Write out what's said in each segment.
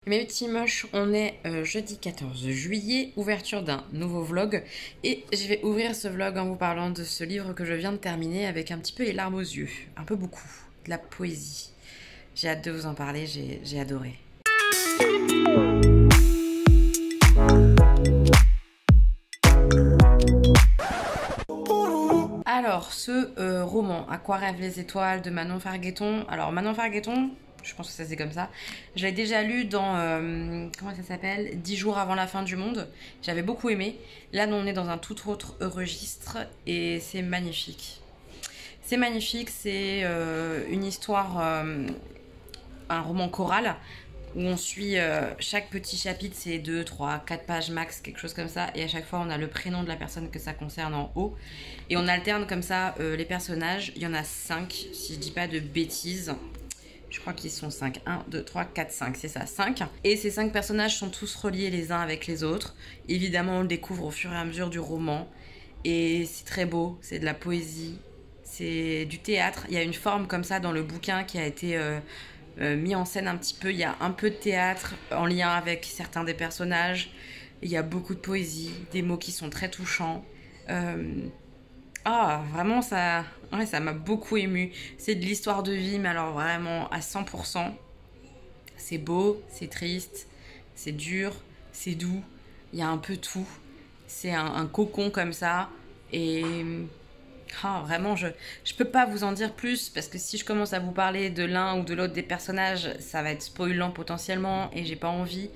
Mes petits moches, on est jeudi 14 juillet, ouverture d'un nouveau vlog. Et je vais ouvrir ce vlog en vous parlant de ce livre que je viens de terminer avec un petit peu les larmes aux yeux. Un peu beaucoup. De la poésie. J'ai hâte de vous en parler, j'ai adoré. Alors, ce roman, À quoi rêvent les étoiles de Manon Fargueton. Alors, Manon Fargueton, je pense que ça c'est comme ça. Je l'ai déjà lu dans, comment ça s'appelle, 10 jours avant la fin du monde. J'avais beaucoup aimé. Là, on est dans un tout autre registre et c'est magnifique. C'est magnifique, c'est une histoire, un roman choral où on suit chaque petit chapitre, c'est 2, 3, 4 pages max, quelque chose comme ça, et à chaque fois on a le prénom de la personne que ça concerne en haut, et on alterne comme ça les personnages. Il y en a 5, si je dis pas de bêtises. Je crois qu'ils sont 5. 1, 2, 3, 4, 5. C'est ça, 5. Et ces 5 personnages sont tous reliés les uns avec les autres. Évidemment, on le découvre au fur et à mesure du roman. Et c'est très beau, c'est de la poésie, c'est du théâtre. Il y a une forme comme ça dans le bouquin qui a été mis en scène un petit peu. Il y a un peu de théâtre en lien avec certains des personnages. Il y a beaucoup de poésie, des mots qui sont très touchants. Vraiment, ça m'a beaucoup émue. C'est de l'histoire de vie, mais alors vraiment à 100%. C'est beau, c'est triste, c'est dur, c'est doux. Il y a un peu tout. C'est un cocon comme ça. Et vraiment, je peux pas vous en dire plus parce que si je commence à vous parler de l'un ou de l'autre des personnages, ça va être spoilant potentiellement et j'ai pas envie.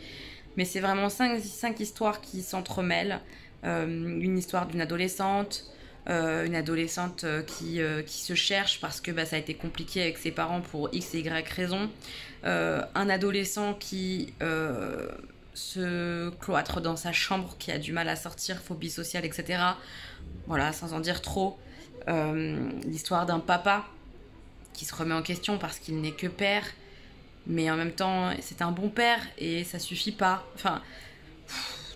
Mais c'est vraiment cinq histoires qui s'entremêlent. Une histoire d'une adolescente, qui se cherche parce que ça a été compliqué avec ses parents pour X et Y raison. Un adolescent qui se cloître dans sa chambre, qui a du mal à sortir, phobie sociale, etc. Voilà, sans en dire trop. L'histoire d'un papa qui se remet en question parce qu'il n'est que père, mais en même temps, c'est un bon père et ça suffit pas. Enfin,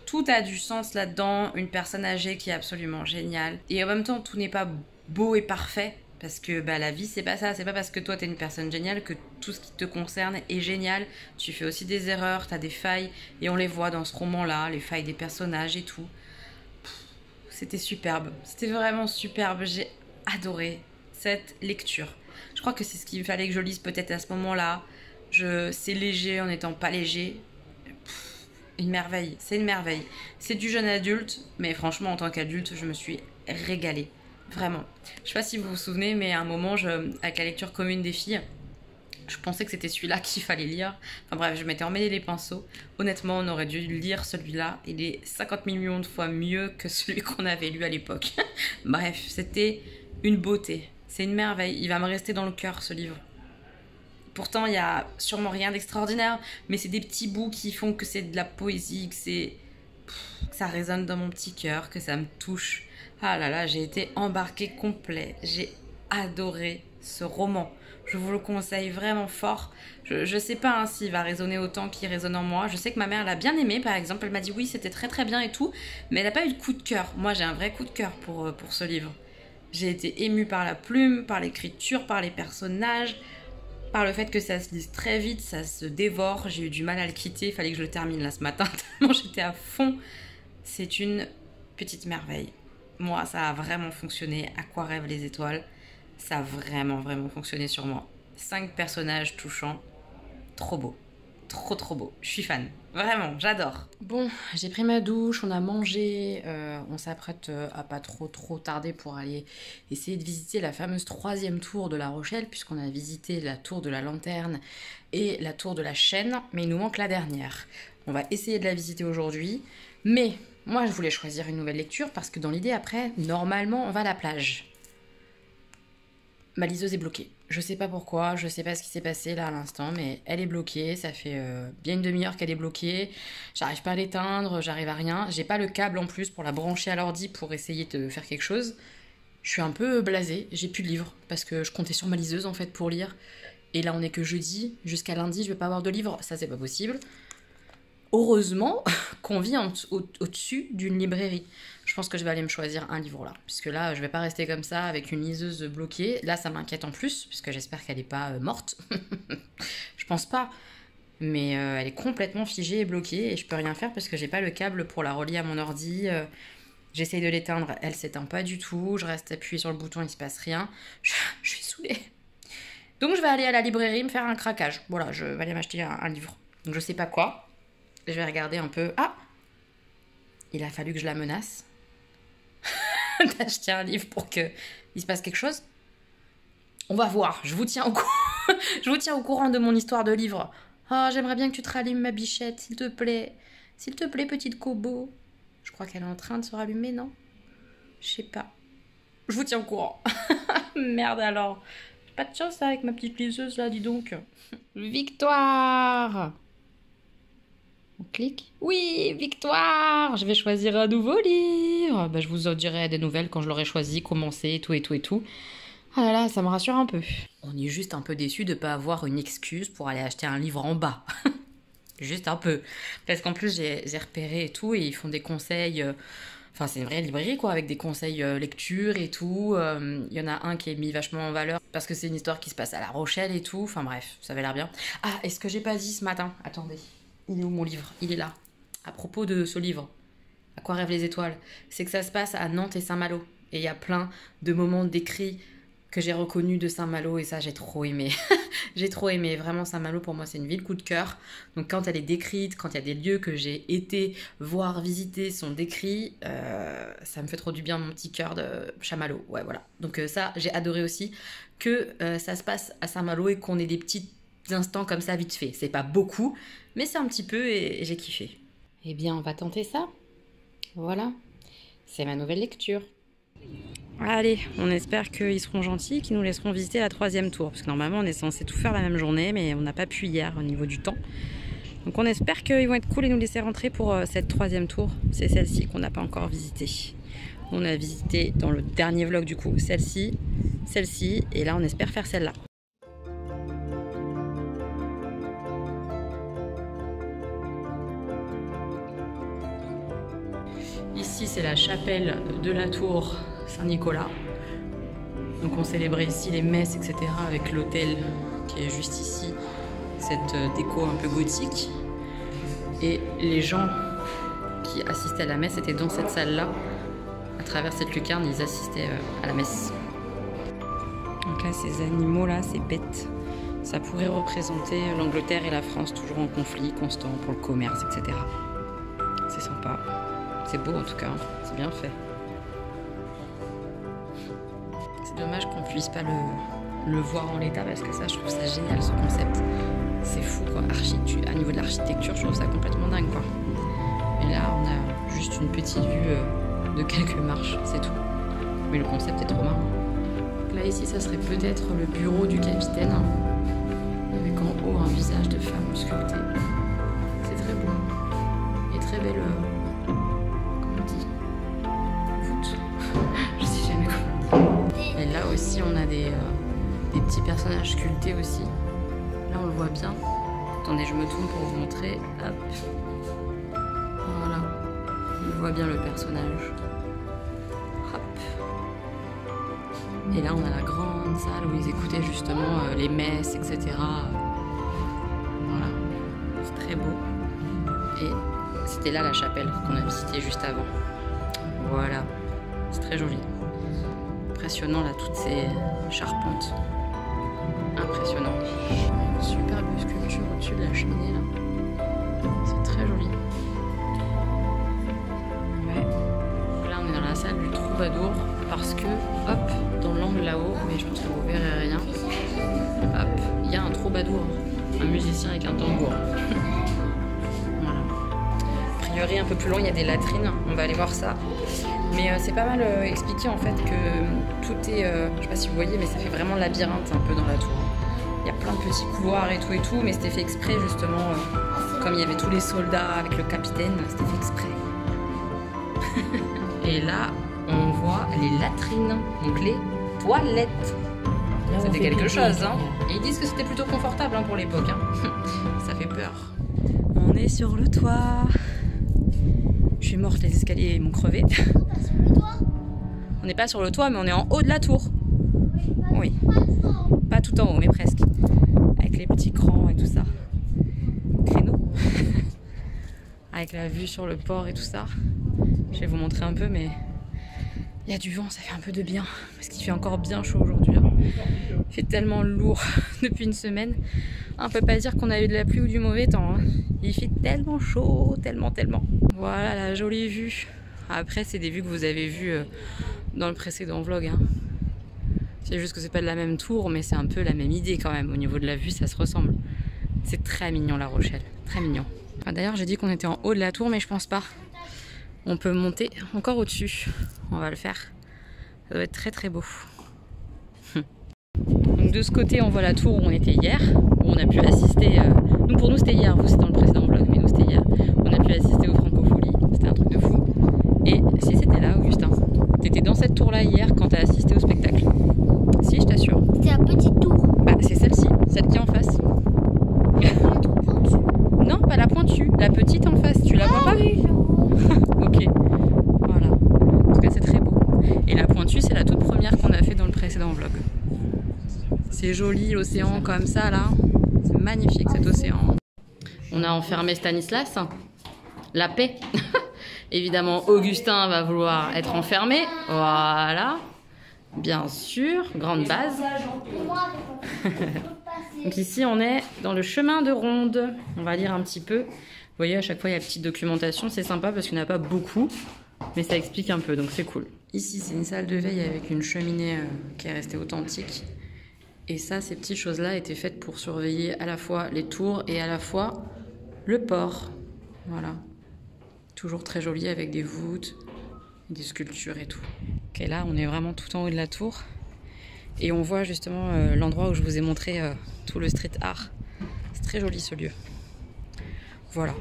tout a du sens là-dedans. Une personne âgée qui est absolument géniale. Et en même temps, tout n'est pas beau et parfait. Parce que la vie, c'est pas ça. C'est pas parce que toi, t'es une personne géniale que tout ce qui te concerne est génial. Tu fais aussi des erreurs, t'as des failles. Et on les voit dans ce roman-là, les failles des personnages et tout. C'était superbe. C'était vraiment superbe. J'ai adoré cette lecture. Je crois que c'est ce qu'il fallait que je lise peut-être à ce moment-là. C'est léger en n'étant pas léger. Une merveille, c'est une merveille. C'est du jeune adulte, mais franchement, en tant qu'adulte, je me suis régalée. Vraiment. Je sais pas si vous vous souvenez, mais à un moment, avec la lecture commune des filles, je pensais que c'était celui-là qu'il fallait lire. Enfin bref, je m'étais emmêlé les pinceaux. Honnêtement, on aurait dû lire celui-là. Il est 50 millions de fois mieux que celui qu'on avait lu à l'époque. Bref, c'était une beauté. C'est une merveille. Il va me rester dans le cœur, ce livre. Pourtant, il y a sûrement rien d'extraordinaire, mais c'est des petits bouts qui font que c'est de la poésie, que ça résonne dans mon petit cœur, que ça me touche. Ah là là, j'ai été embarquée complet. J'ai adoré ce roman. Je vous le conseille vraiment fort. Je sais pas s'il va résonner autant qu'il résonne en moi. Je sais que ma mère l'a bien aimé, par exemple. Elle m'a dit oui, c'était très très bien et tout, mais elle n'a pas eu de coup de cœur. Moi, j'ai un vrai coup de cœur pour ce livre. J'ai été émue par la plume, par l'écriture, par les personnages, par le fait que ça se lise très vite, ça se dévore. J'ai eu du mal à le quitter, il fallait que je le termine là ce matin, tellement j'étais à fond. C'est une petite merveille. Moi, ça a vraiment fonctionné. À quoi rêvent les étoiles? Ça a vraiment, vraiment fonctionné sur moi. 5 personnages touchants. Trop beau. Trop, trop beau. Je suis fan. Vraiment, j'adore. Bon, j'ai pris ma douche, on a mangé. On s'apprête à pas trop, trop tarder pour aller essayer de visiter la fameuse 3e tour de La Rochelle, puisqu'on a visité la tour de la Lanterne et la tour de la Chaîne, mais il nous manque la dernière. On va essayer de la visiter aujourd'hui, mais moi je voulais choisir une nouvelle lecture parce que dans l'idée après, normalement on va à la plage. Ma liseuse est bloquée. Je sais pas pourquoi, je sais pas ce qui s'est passé là à l'instant, mais elle est bloquée. Ça fait bien une demi-heure qu'elle est bloquée. J'arrive pas à l'éteindre, j'arrive à rien. J'ai pas le câble en plus pour la brancher à l'ordi pour essayer de faire quelque chose. Je suis un peu blasée, j'ai plus de livres parce que je comptais sur ma liseuse en fait pour lire. Et là on est que jeudi, jusqu'à lundi je vais pas avoir de livres, ça c'est pas possible. Heureusement qu'on vit au-dessus d'une librairie. Je pense que je vais aller me choisir un livre là. Puisque là, je vais pas rester comme ça avec une liseuse bloquée. Là, ça m'inquiète en plus, puisque j'espère qu'elle est pas morte. Je pense pas. mais elle est complètement figée et bloquée et je peux rien faire parce que j'ai pas le câble pour la relier à mon ordi. J'essaye de l'éteindre, elle s'éteint pas du tout. Je reste appuyée sur le bouton, il se passe rien. Je suis saoulée. Donc je vais aller à la librairie me faire un craquage. Voilà, je vais aller m'acheter un livre. Donc je sais pas quoi. Je vais regarder un peu. Ah, il a fallu que je la menace d'acheter un livre pour qu'il se passe quelque chose. On va voir, je vous tiens au courant. Je vous tiens au courant de mon histoire de livre. Oh, j'aimerais bien que tu te rallumes, ma bichette, s'il te plaît. S'il te plaît, petite Kobo. Je crois qu'elle est en train de se rallumer, non? Je sais pas. Je vous tiens au courant. Merde alors. J'ai pas de chance avec ma petite liseuse là, dis donc. Victoire! On clique. Oui, victoire! Je vais choisir un nouveau livre. Bah, je vous en dirai des nouvelles quand je l'aurai choisi, commencé, et tout et tout et tout. Ah là là, ça me rassure un peu. On est juste un peu déçus de ne pas avoir une excuse pour aller acheter un livre en bas. Juste un peu. Parce qu'en plus, j'ai repéré et tout, et ils font des conseils... Enfin, c'est une vraie librairie, quoi, avec des conseils lecture et tout. Il y en a un qui est mis vachement en valeur parce que c'est une histoire qui se passe à La Rochelle et tout. Enfin bref, ça avait l'air bien. Ah, est-ce que j'ai pas dit ce matin? Attendez. Il est où mon livre? Il est là. À propos de ce livre, À quoi rêvent les étoiles, c'est que ça se passe à Nantes et Saint-Malo. Et il y a plein de moments décrits que j'ai reconnus de Saint-Malo et ça, j'ai trop aimé. J'ai trop aimé. Vraiment, Saint-Malo, pour moi, c'est une ville coup de cœur. Donc, quand elle est décrite, quand il y a des lieux que j'ai été voir, visiter, sont décrits, ça me fait trop du bien, mon petit cœur de Chamallow. Ouais, voilà. Donc, ça, j'ai adoré aussi que ça se passe à Saint-Malo et qu'on ait des petits instants comme ça, vite fait. C'est pas beaucoup, mais c'est un petit peu et j'ai kiffé. Eh bien, on va tenter ça. Voilà. C'est ma nouvelle lecture. Allez, on espère qu'ils seront gentils, qu'ils nous laisseront visiter la 3e tour. Parce que normalement, on est censé tout faire la même journée, mais on n'a pas pu hier au niveau du temps. Donc on espère qu'ils vont être cool et nous laisser rentrer pour cette 3e tour. C'est celle-ci qu'on n'a pas encore visitée. On a visité dans le dernier vlog du coup celle-ci, et là on espère faire celle-là. Ici c'est la chapelle de la tour Saint-Nicolas. Donc on célébrait ici les messes, etc. avec l'autel qui est juste ici. Cette déco un peu gothique. Et les gens qui assistaient à la messe étaient dans cette salle-là. À travers cette lucarne, ils assistaient à la messe. Donc là, ces animaux-là, ces bêtes, ça pourrait représenter l'Angleterre et la France, toujours en conflit constant pour le commerce, etc. C'est sympa. C'est beau en tout cas, c'est bien fait. C'est dommage qu'on puisse pas le voir en l'état parce que ça, je trouve ça génial ce concept. C'est fou quoi, à niveau de l'architecture, je trouve ça complètement dingue quoi. Et là, on a juste une petite vue de quelques marches, c'est tout. Mais le concept est trop marrant. Là ici, ça serait peut-être le bureau du capitaine, avec en haut un visage de femme sculpté. C'est très beau. Et très belle, comment on dit, voûte. Je sais jamais comment. Et là aussi, on a des petits personnages sculptés aussi. Là, on le voit bien. Attendez, je me tourne pour vous montrer. Hop. Voilà. On voit bien le personnage. Hop. Et là, on a la grande salle où ils écoutaient justement les messes, etc. Voilà. C'est très beau. Et c'était là la chapelle qu'on a visitée juste avant. Voilà. C'est très joli. Impressionnant, là, toutes ces charpentes. Impressionnant. Une superbe sculpture au-dessus de la cheminée là. C'est très joli. Ouais. Là on est dans la salle du troubadour parce que hop, dans l'angle là-haut, mais je pense que vous verrez rien. Hop, il y a un troubadour, un musicien avec un tambour. Voilà. A priori un peu plus loin il y a des latrines, on va aller voir ça. Mais c'est pas mal expliqué en fait que tout est, je sais pas si vous voyez, mais ça fait vraiment labyrinthe un peu dans la tour. Il y a plein de petits couloirs et tout, mais c'était fait exprès justement, comme il y avait tous les soldats avec le capitaine, c'était fait exprès. Et là, on voit les latrines, donc les toilettes. C'était quelque chose, hein. Et ils disent que c'était plutôt confortable hein, pour l'époque. Hein. Ça fait peur. On est sur le toit. Je suis morte, les escaliers m'ont crevé. On n'est pas sur le toit, mais on est en haut de la tour. Oui. Pas tout en haut, mais presque. Avec les petits crans et tout ça. avec la vue sur le port et tout ça. Je vais vous montrer un peu, mais il y a du vent, ça fait un peu de bien, parce qu'il fait encore bien chaud aujourd'hui. Il fait tellement lourd depuis une semaine. On peut pas dire qu'on a eu de la pluie ou du mauvais temps. Il fait tellement chaud, tellement. Voilà la jolie vue. Après, c'est des vues que vous avez vues dans le précédent vlog. C'est juste que c'est pas de la même tour, mais c'est un peu la même idée quand même. Au niveau de la vue, ça se ressemble. C'est très mignon La Rochelle, très mignon. Enfin, d'ailleurs, j'ai dit qu'on était en haut de la tour, mais je pense pas. On peut monter encore au-dessus. On va le faire. Ça doit être très beau. Donc de ce côté, on voit la tour où on était hier, où on a pu assister. Pour nous, c'était hier. Vous, c'était dans le précédent vlog, mais nous, c'était hier. On a pu assister aux Francopholies. C'était un truc de fou. Et si c'était là, Augustin, t'étais dans cette tour-là hier quand t'as assisté au spectacle. Si, je t'assure. C'était la petite tour. Bah, c'est celle-ci, celle qui est en face. Non, pas la pointue, la petite en face. Tu la vois pas? Oui, je vois. Ok, voilà. En tout cas, c'est très beau. Et la pointue, c'est la toute première qu'on a fait dans le précédent vlog. C'est joli, l'océan comme ça, là. C'est magnifique, cet océan. On a enfermé Stanislas. La paix. Évidemment, Augustin va vouloir être enfermé. Voilà. Bien sûr, grande base. Donc ici, on est dans le chemin de ronde. On va lire un petit peu. Vous voyez, à chaque fois, il y a petite documentation. C'est sympa parce qu'il n'y en a pas beaucoup, mais ça explique un peu, donc c'est cool. Ici, c'est une salle de veille avec une cheminée qui est restée authentique. Et ça, ces petites choses-là étaient faites pour surveiller à la fois les tours et à la fois le port. Voilà. Toujours très joli avec des voûtes, des sculptures et tout. Ok, là, on est vraiment tout en haut de la tour. Et on voit justement l'endroit où je vous ai montré tout le street art. C'est très joli ce lieu. Voilà.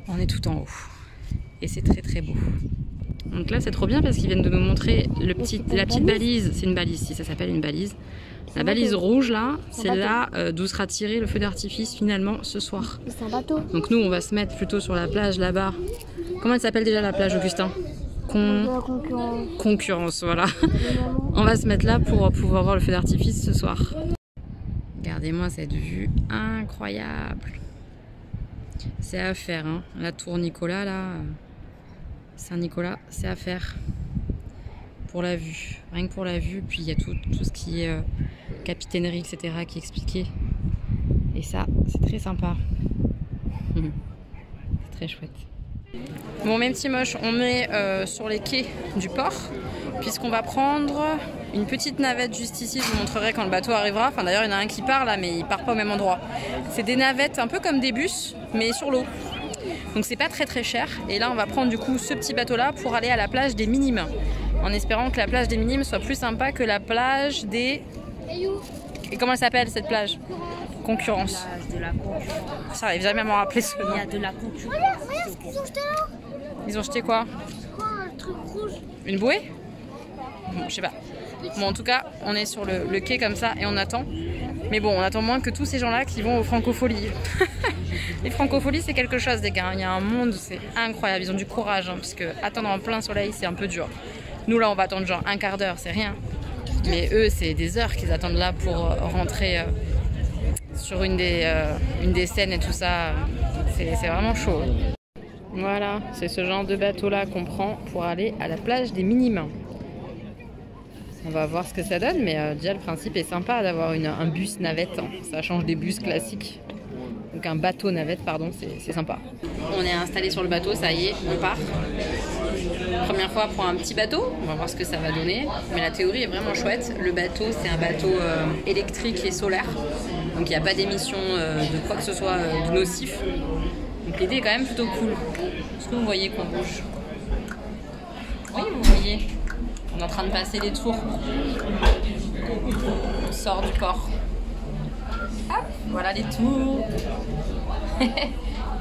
On est tout en haut. Et c'est très beau. Donc là, c'est trop bien parce qu'ils viennent de nous montrer la petite balise. C'est une balise, si ça s'appelle une balise. La balise rouge, là, c'est là d'où sera tiré le feu d'artifice finalement ce soir. C'est un bateau. Donc nous, on va se mettre plutôt sur la plage là-bas. Comment elle s'appelle déjà la plage, Augustin? Concurrence, voilà. On va se mettre là pour pouvoir voir le feu d'artifice ce soir. Regardez-moi cette vue incroyable. C'est à faire, hein. La tour Nicolas, là, Saint-Nicolas, c'est à faire. Pour la vue, rien que pour la vue. Puis il y a tout ce qui est capitainerie, etc. qui est expliqué. Et ça, c'est très sympa. C'est très chouette. Bon, mes petits moches, on est sur les quais du port, puisqu'on va prendre une petite navette juste ici. Je vous montrerai quand le bateau arrivera. Enfin, d'ailleurs, il y en a un qui part là, mais il part pas au même endroit. C'est des navettes un peu comme des bus, mais sur l'eau. Donc c'est pas très cher. Et là, on va prendre du coup ce petit bateau-là pour aller à la plage des Minimes. En espérant que la plage des Minimes soit plus sympa que la plage des... Et comment elle s'appelle cette plage? Concurrence. De la concurrence. Ça arrive jamais à m'en rappeler ce nom. Il y a de la concurrence. Regarde ce qu'ils ont jeté là. Ils ont jeté quoi? Quoi, un truc rouge? Une bouée? Bon, je sais pas. Bon, en tout cas, on est sur le quai comme ça et on attend. Mais bon, on attend moins que tous ces gens-là qui vont aux Francopholies. Les Francopholies, c'est quelque chose, les gars. Il y a un monde, c'est incroyable. Ils ont du courage, hein, parce que attendre en plein soleil, c'est un peu dur. Nous, là, on va attendre genre un quart d'heure, c'est rien. Mais eux, c'est des heures qu'ils attendent là pour rentrer sur une des scènes et tout ça. C'est vraiment chaud. Voilà, c'est ce genre de bateau-là qu'on prend pour aller à la plage des Minimes. On va voir ce que ça donne, mais déjà le principe est sympa d'avoir un bus navette. Hein. Ça change des bus classiques. Donc un bateau navette, pardon, c'est sympa. On est installé sur le bateau, ça y est, on part. Première fois pour un petit bateau, on va voir ce que ça va donner. Mais la théorie est vraiment chouette. Le bateau, c'est un bateau électrique et solaire. Donc il n'y a pas d'émission de quoi que ce soit de nocif. Donc l'idée est quand même plutôt cool. Est-ce que vous voyez qu'on bouge? Oui, vous voyez. On est en train de passer les tours. On sort du port. Hop, voilà les tours.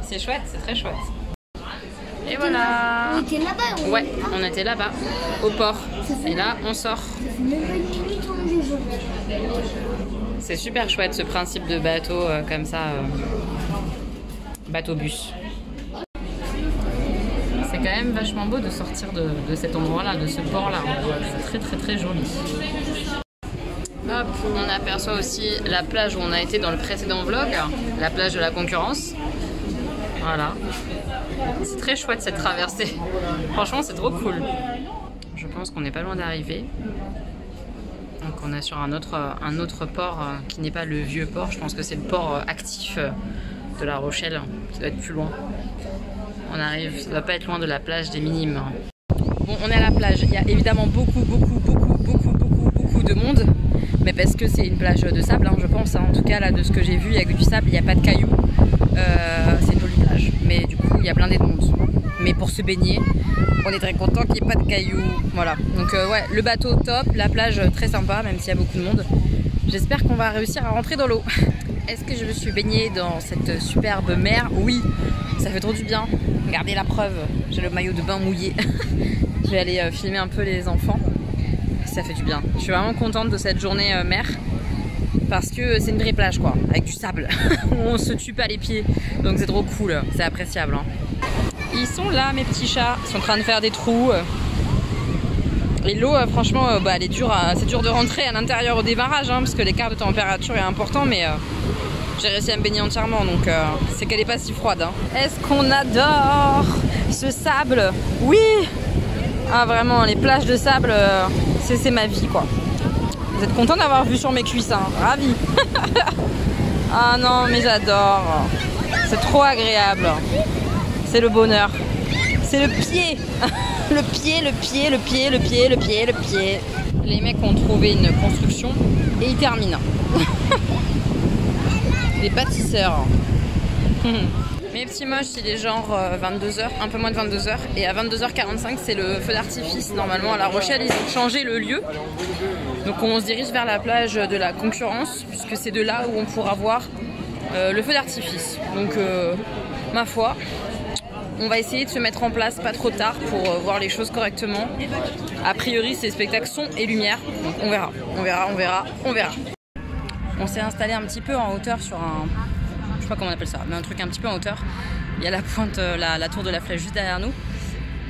C'est chouette, c'est très chouette. Et voilà. On était là-bas. Ouais, on était là-bas, au port. Et là, on sort. C'est super chouette ce principe de bateau comme ça. Bateau-bus. C'est quand même vachement beau de sortir de cet endroit-là, de ce port-là. C'est très joli. Hop, on aperçoit aussi la plage où on a été dans le précédent vlog, la plage de la Concurrence. Voilà. C'est très chouette cette traversée. Franchement, c'est trop cool. Je pense qu'on n'est pas loin d'arriver. Donc on est sur un autre port qui n'est pas le vieux port. Je pense que c'est le port actif de La Rochelle. Ça doit être plus loin. On arrive, ça doit pas être loin de la plage des Minimes. Bon, on est à la plage. Il y a évidemment beaucoup de monde. Mais parce que c'est une plage de sable, hein, je pense. Hein. En tout cas, là, de ce que j'ai vu, il y a que du sable, il n'y a pas de cailloux. C'est une jolie plage. Mais du coup, il y a blindé de monde. Mais pour se baigner, on est très content qu'il n'y ait pas de cailloux. Voilà. Donc, ouais, le bateau top, la plage très sympa, même s'il y a beaucoup de monde. J'espère qu'on va réussir à rentrer dans l'eau. Est-ce que je me suis baignée dans cette superbe mer? Oui, ça fait trop du bien. Regardez la preuve, j'ai le maillot de bain mouillé. Je vais aller filmer un peu les enfants. Ça fait du bien. Je suis vraiment contente de cette journée mer. Parce que c'est une vraie plage quoi, avec du sable. On se tue pas les pieds. Donc c'est trop cool, c'est appréciable. Hein. Ils sont là mes petits chats, ils sont en train de faire des trous. Et l'eau franchement elle est dure c'est dur de rentrer à l'intérieur au démarrage hein, parce que l'écart de température est important mais j'ai réussi à me baigner entièrement donc c'est qu'elle est pas si froide. Hein. Est-ce qu'on adore ce sable? Oui. Ah vraiment les plages de sable c'est ma vie quoi. Vous êtes content d'avoir vu sur mes cuisses, hein? Ravi. Ah non mais j'adore. C'est trop agréable. C'est le bonheur. C'est le pied. Le pied. Les mecs ont trouvé une construction et ils terminent. Les bâtisseurs. Mes petits moches, il est genre 22h, un peu moins de 22h. Et à 22h45, c'est le feu d'artifice. Normalement, à La Rochelle, ils ont changé le lieu. Donc on se dirige vers la plage de la Concurrence, puisque c'est de là où on pourra voir le feu d'artifice. Donc, ma foi, on va essayer de se mettre en place pas trop tard pour voir les choses correctement. A priori, c'est spectacle son et lumière. Donc on verra. On s'est installé un petit peu en hauteur sur un... Je sais pas comment on appelle ça, mais un truc un petit peu en hauteur. Il y a la pointe, la tour de la Flèche juste derrière nous.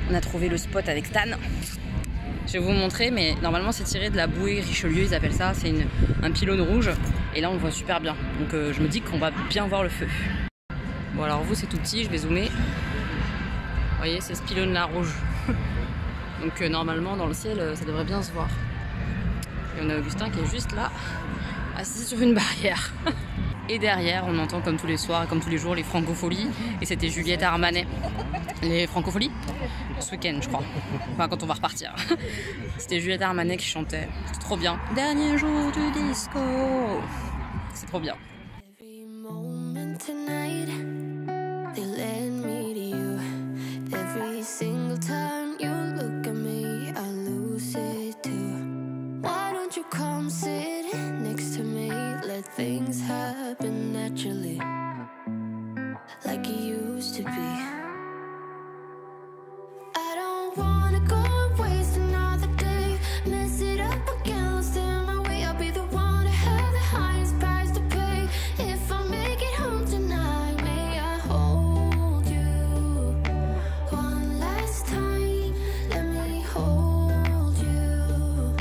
On a trouvé le spot avec Stan. Je vais vous montrer, mais normalement c'est tiré de la bouée Richelieu, ils appellent ça. C'est un pylône rouge. Et là on le voit super bien. Donc je me dis qu'on va bien voir le feu. Bon alors vous c'est tout petit, je vais zoomer. Vous voyez, c'est ce pylône là rouge. Donc normalement dans le ciel ça devrait bien se voir. Et on a Augustin qui est juste là, assis sur une barrière. Et derrière, on entend comme tous les soirs, comme tous les jours, les francopholies. Et c'était Juliette Armanet. Les francopholies ce week-end, je crois. Enfin, quand on va repartir. C'était Juliette Armanet qui chantait. C'est trop bien. Dernier jour du disco. C'est trop bien. Things happen naturally, like it used to be. I don't wanna go and waste another day, mess it up again, lost in my way. I'll be the one to have the highest price to pay. If I make it home tonight, may I hold you one last time? Let me hold you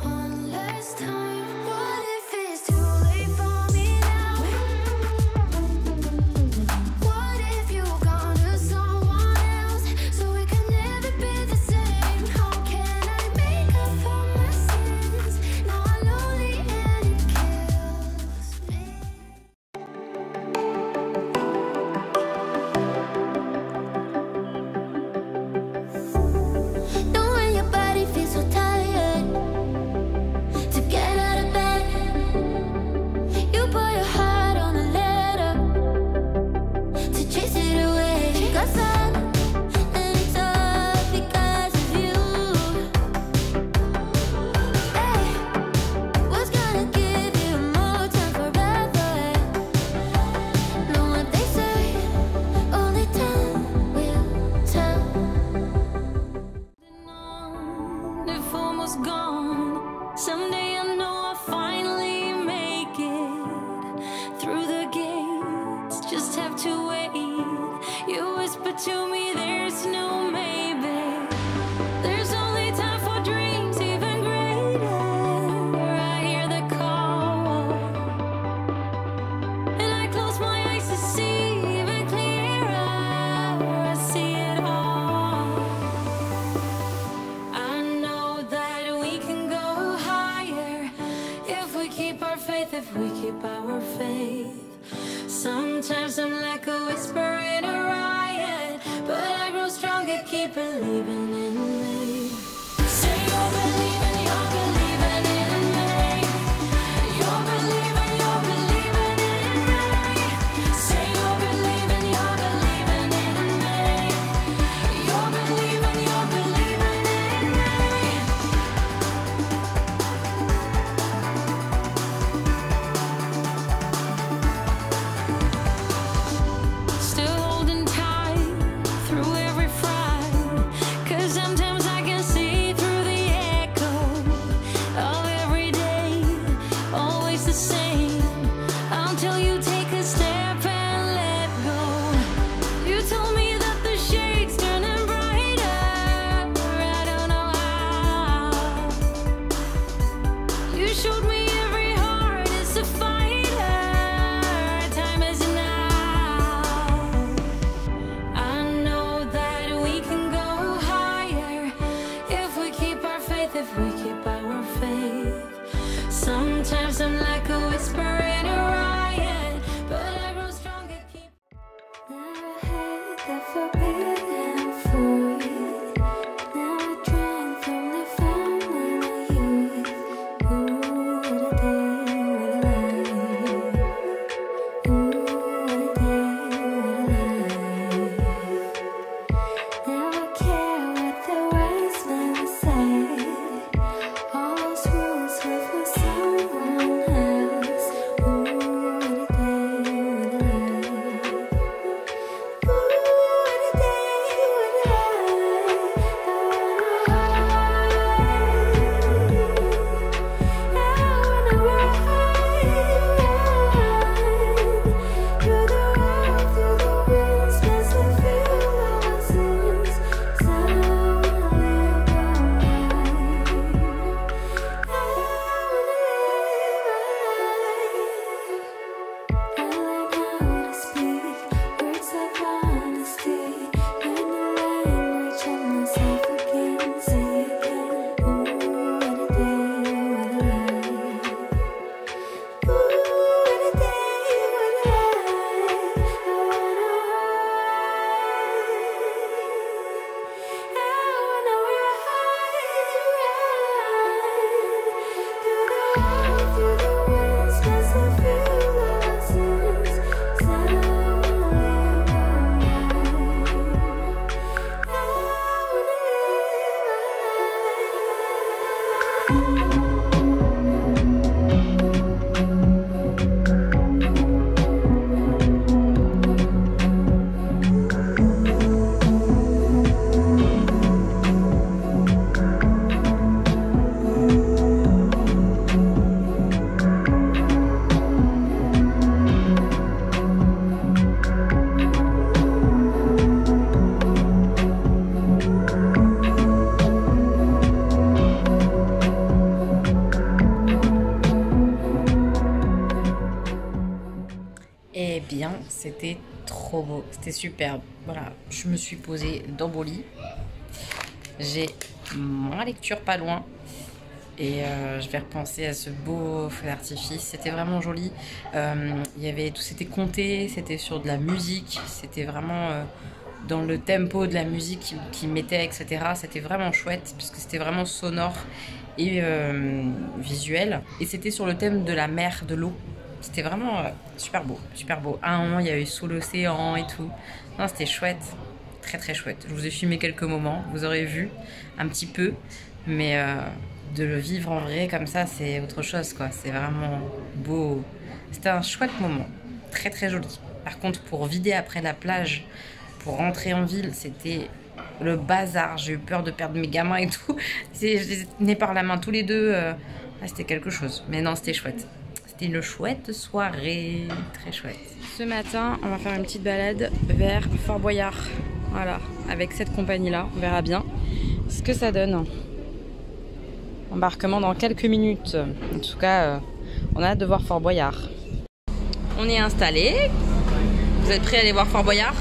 one last time. What if it's too late for me now? What if you gone to someone else, so we can never be the same? How can I make up for my sins? Now I'm lonely and it kills me. Knowing your body feels so tired to get out of bed. You put your heart on a letter to chase it away. Got sad and it's all because of you. Hey, what's gonna give you more time forever? Know what they say, only time will tell. If almost gone, someday I know I'll finally make it through the gates. Just have to wait. You whisper to me, there's no maybe. There's only time for dreams even greater. I hear the call, and I close my eyes to see even clearer. if we keep our faith. Sometimes I'm like a whisper in a riot, but I grow stronger, keep believing in me. Say you're believing in me. You're believing in me. Say you're believing in me. You're believing in me. Still holding tight through every fight, 'cause sometimes I can see through the echo of every day, always the same, until you take a step and let go. You told me that the shade's turning brighter, I don't know how. You showed me every heart is a fighter, time is now. I know that we can go higher if we keep our faith, if we keep our faith. Sometimes I'm like a whisper in a riot, but I grow stronger, keep. Never had the forbidden fruit, never drank from the fountain of youth. Ooh, what a day, what a life. Ooh, what a day, what a life. Never care what the wise men say. All those rules were for someone else. Ooh, what a day, what a life. Ooh, what a day, what a life. I wanna ride through the world, through the winds, past the few losses. So I wanna live my life. I learned how to speak words of honesty, learn the language of myself again, say again. Ooh, what a day, what a life. Ooh, what a day, what a life. I wanna ride through the winds, past the few losses. So I wanna live my life. I wanna live my life. Eh bien, c'était trop beau, c'était superbe. Voilà, je me suis posée dans mon lit. J'ai ma lecture pas loin. Et je vais repenser à ce beau feu d'artifice. C'était vraiment joli. Il y avait tout, c'était compté, c'était sur de la musique. C'était vraiment dans le tempo de la musique qui mettait, etc. C'était vraiment chouette, puisque c'était vraiment sonore et visuel. Et c'était sur le thème de la mer, de l'eau. C'était vraiment super beau, super beau. À un moment, il y avait sous l'océan et tout. Non, c'était chouette, très très chouette. Je vous ai filmé quelques moments, vous aurez vu un petit peu. Mais de le vivre en vrai comme ça, c'est autre chose, quoi. C'est vraiment beau. C'était un chouette moment, très très joli. Par contre, pour vider après la plage, pour rentrer en ville, c'était le bazar. J'ai eu peur de perdre mes gamins et tout. Je les ai tenus par la main tous les deux. C'était quelque chose. Mais non, c'était chouette. C'était une chouette soirée, très chouette. Ce matin, on va faire une petite balade vers Fort Boyard. Voilà, avec cette compagnie-là. On verra bien ce que ça donne. Embarquement dans quelques minutes. En tout cas, on a hâte de voir Fort Boyard. On est installé. Vous êtes prêts à aller voir Fort Boyard?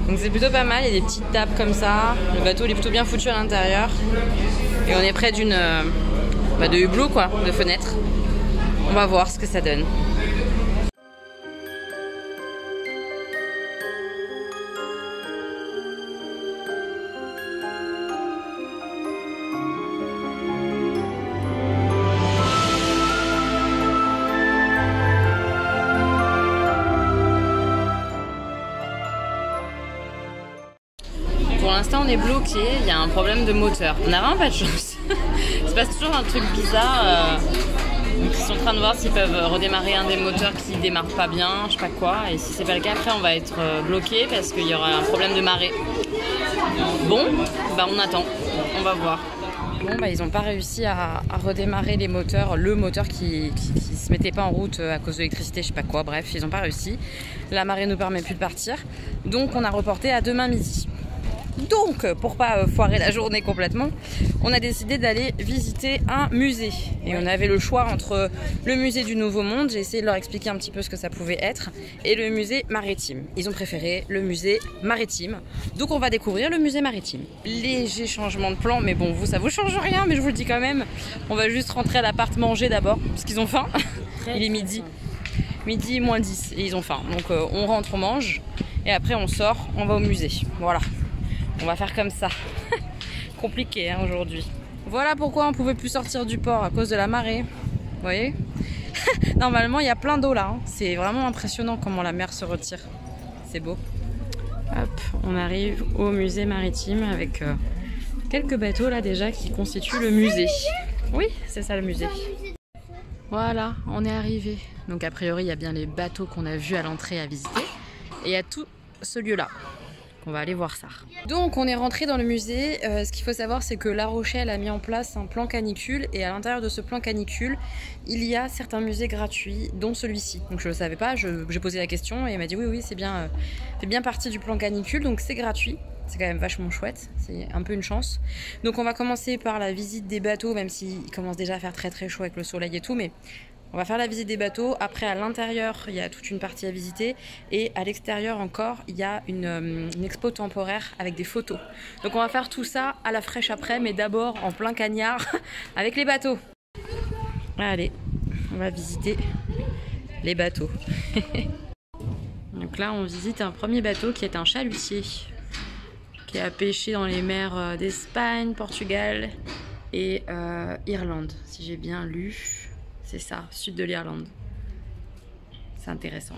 Donc c'est plutôt pas mal, il y a des petites tables comme ça. Le bateau il est plutôt bien foutu à l'intérieur. Et on est près d'une de hublot quoi, de fenêtres. On va voir ce que ça donne. Pour l'instant, on est bloqué. Il y a un problème de moteur. On n'a vraiment pas de chance. Il se passe toujours un truc bizarre. Donc, ils sont en train de voir s'ils peuvent redémarrer un des moteurs qui démarre pas bien, je sais pas quoi. Et si c'est pas le cas, après, on va être bloqué parce qu'il y aura un problème de marée. Bon, on attend. On va voir. Bon, ils n'ont pas réussi à redémarrer les moteurs, le moteur qui se mettait pas en route à cause de l'électricité, je sais pas quoi. Bref, ils n'ont pas réussi. La marée ne nous permet plus de partir. Donc, on a reporté à demain midi. Donc, pour pas foirer la journée complètement, on a décidé d'aller visiter un musée. Et on avait le choix entre le musée du Nouveau Monde, j'ai essayé de leur expliquer un petit peu ce que ça pouvait être, et le musée maritime. Ils ont préféré le musée maritime. Donc on va découvrir le musée maritime. Léger changement de plan, mais bon, ça vous change rien, mais je vous le dis quand même. On va juste rentrer à l'appart manger d'abord, parce qu'ils ont faim. Il est midi. Midi moins 10, et ils ont faim. Donc on rentre, on mange, et après on sort, on va au musée. Voilà. On va faire comme ça. Compliqué aujourd'hui. Voilà pourquoi on pouvait plus sortir du port à cause de la marée. Vous voyez? Normalement il y a plein d'eau là. C'est vraiment impressionnant comment la mer se retire. C'est beau. Hop, on arrive au musée maritime avec quelques bateaux là déjà qui constituent le musée. Oui, c'est ça le musée. Voilà, on est arrivé. Donc a priori il y a bien les bateaux qu'on a vus à l'entrée à visiter. Et il y a tout ce lieu là. On va aller voir ça. Donc on est rentré dans le musée. Ce qu'il faut savoir, c'est que La Rochelle a mis en place un plan canicule, et à l'intérieur de ce plan canicule, il y a certains musées gratuits, dont celui-ci. Donc je ne le savais pas, j'ai posé la question et il m'a dit oui, c'est bien, fait bien partie du plan canicule, donc c'est gratuit. C'est quand même vachement chouette, c'est un peu une chance. Donc on va commencer par la visite des bateaux, même s'il commence déjà à faire très très chaud avec le soleil et tout, mais on va faire la visite des bateaux. Après, à l'intérieur, il y a toute une partie à visiter. Et à l'extérieur encore, il y a une expo temporaire avec des photos. Donc on va faire tout ça à la fraîche après, mais d'abord en plein cagnard avec les bateaux. Allez, on va visiter les bateaux. Donc là, on visite un premier bateau qui est un chalutier, qui a pêché dans les mers d'Espagne, Portugal et Irlande, si j'ai bien lu. C'est ça, sud de l'Irlande. C'est intéressant.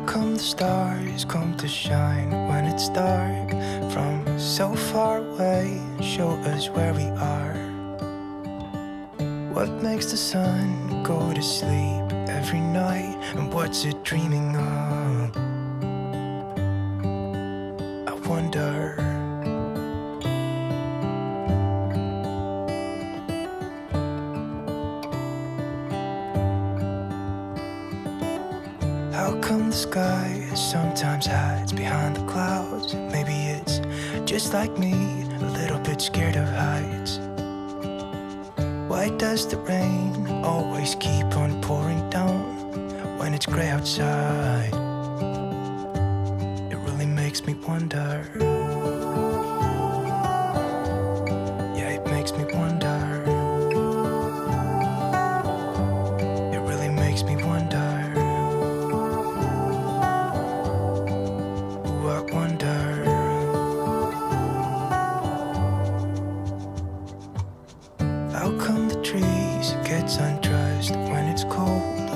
come the stars come to shine when it's dark from so far away and show us where we are? What makes the sun go to sleep every night, and what's it dreaming of? I wonder. How come the sky sometimes hides behind the clouds? Maybe it's just like me, a little bit scared of heights. Why does the rain always keep on pouring down when it's gray outside? It really makes me wonder. Yeah, it makes me wonder. It really makes me wonder. Ooh, I wonder. How come the trees get undressed when it's cold?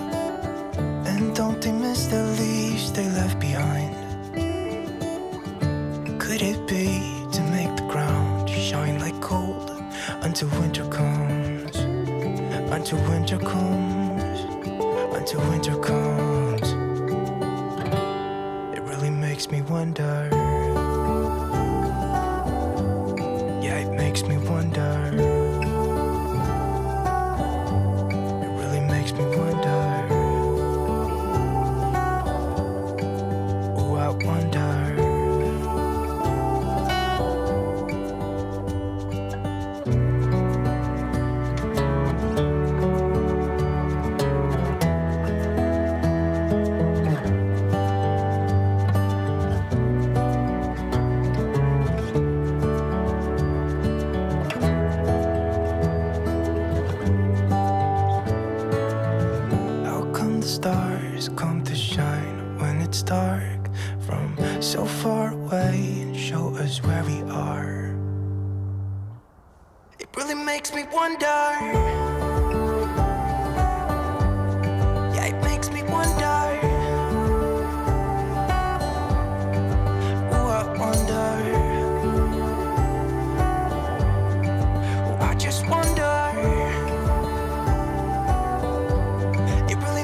And don't they miss the leaves they left behind? Could it be to make the ground shine like gold until winter comes? Until winter comes, until winter comes. It really makes me wonder. Yeah, it makes me wonder. Makes me wonder. Oh, I wonder. Stars come to shine when it's dark from so far away and show us where we are. It really makes me wonder. Yeah, it makes me wonder. Oh, I wonder. Oh, I just wonder.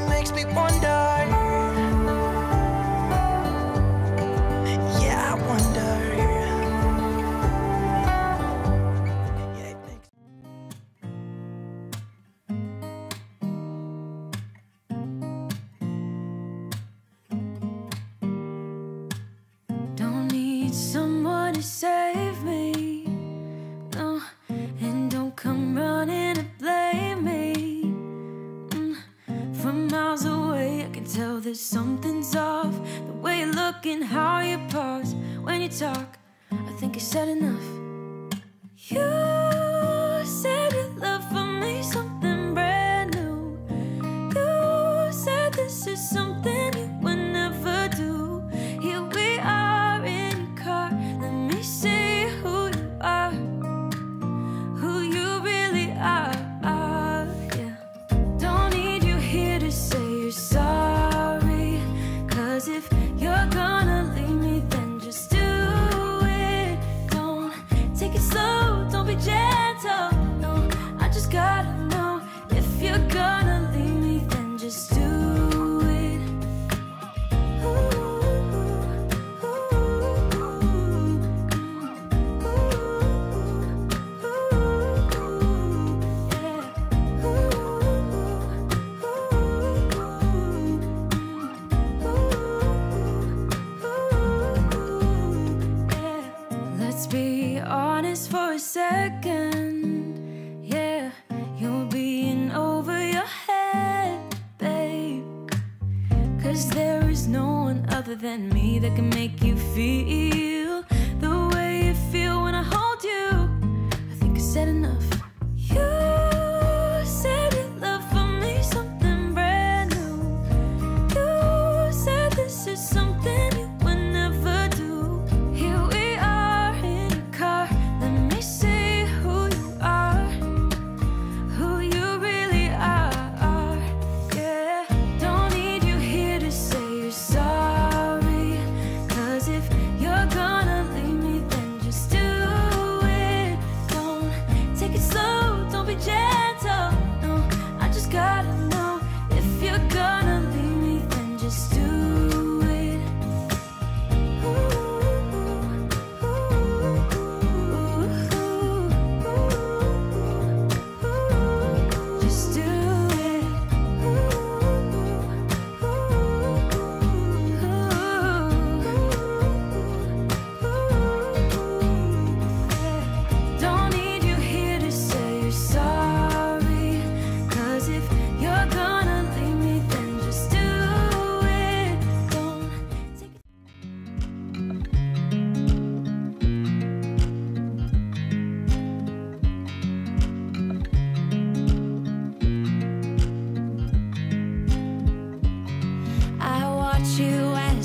Makes me wonder. Yeah, I wonder. Yeah, it makes... Don't need someone to save me, no, and don't come running to blame me. From miles away I can tell that something's off. The way you look and how you pause when you talk, I think I said enough. You said you love for me something brand new. You said this is something you would never do. Here we are in your car, let me see who you are, who you really are. Say you're sorry, 'cause if you're gonna leave me, then just do it. Don't take it slow, don't be gentle. No, I just gotta know, if you're gonna leave me, then just do it. Be honest for a second, yeah, you're being over your head, babe. 'Cause there is no one other than me that can make you feel the way you feel when I hold you. I think I said enough. You said you love for me something brand new. You said this is something you would never do. Here we are in your car, let me see who you are, who you really are. Yeah, don't need you here to say you're sorry.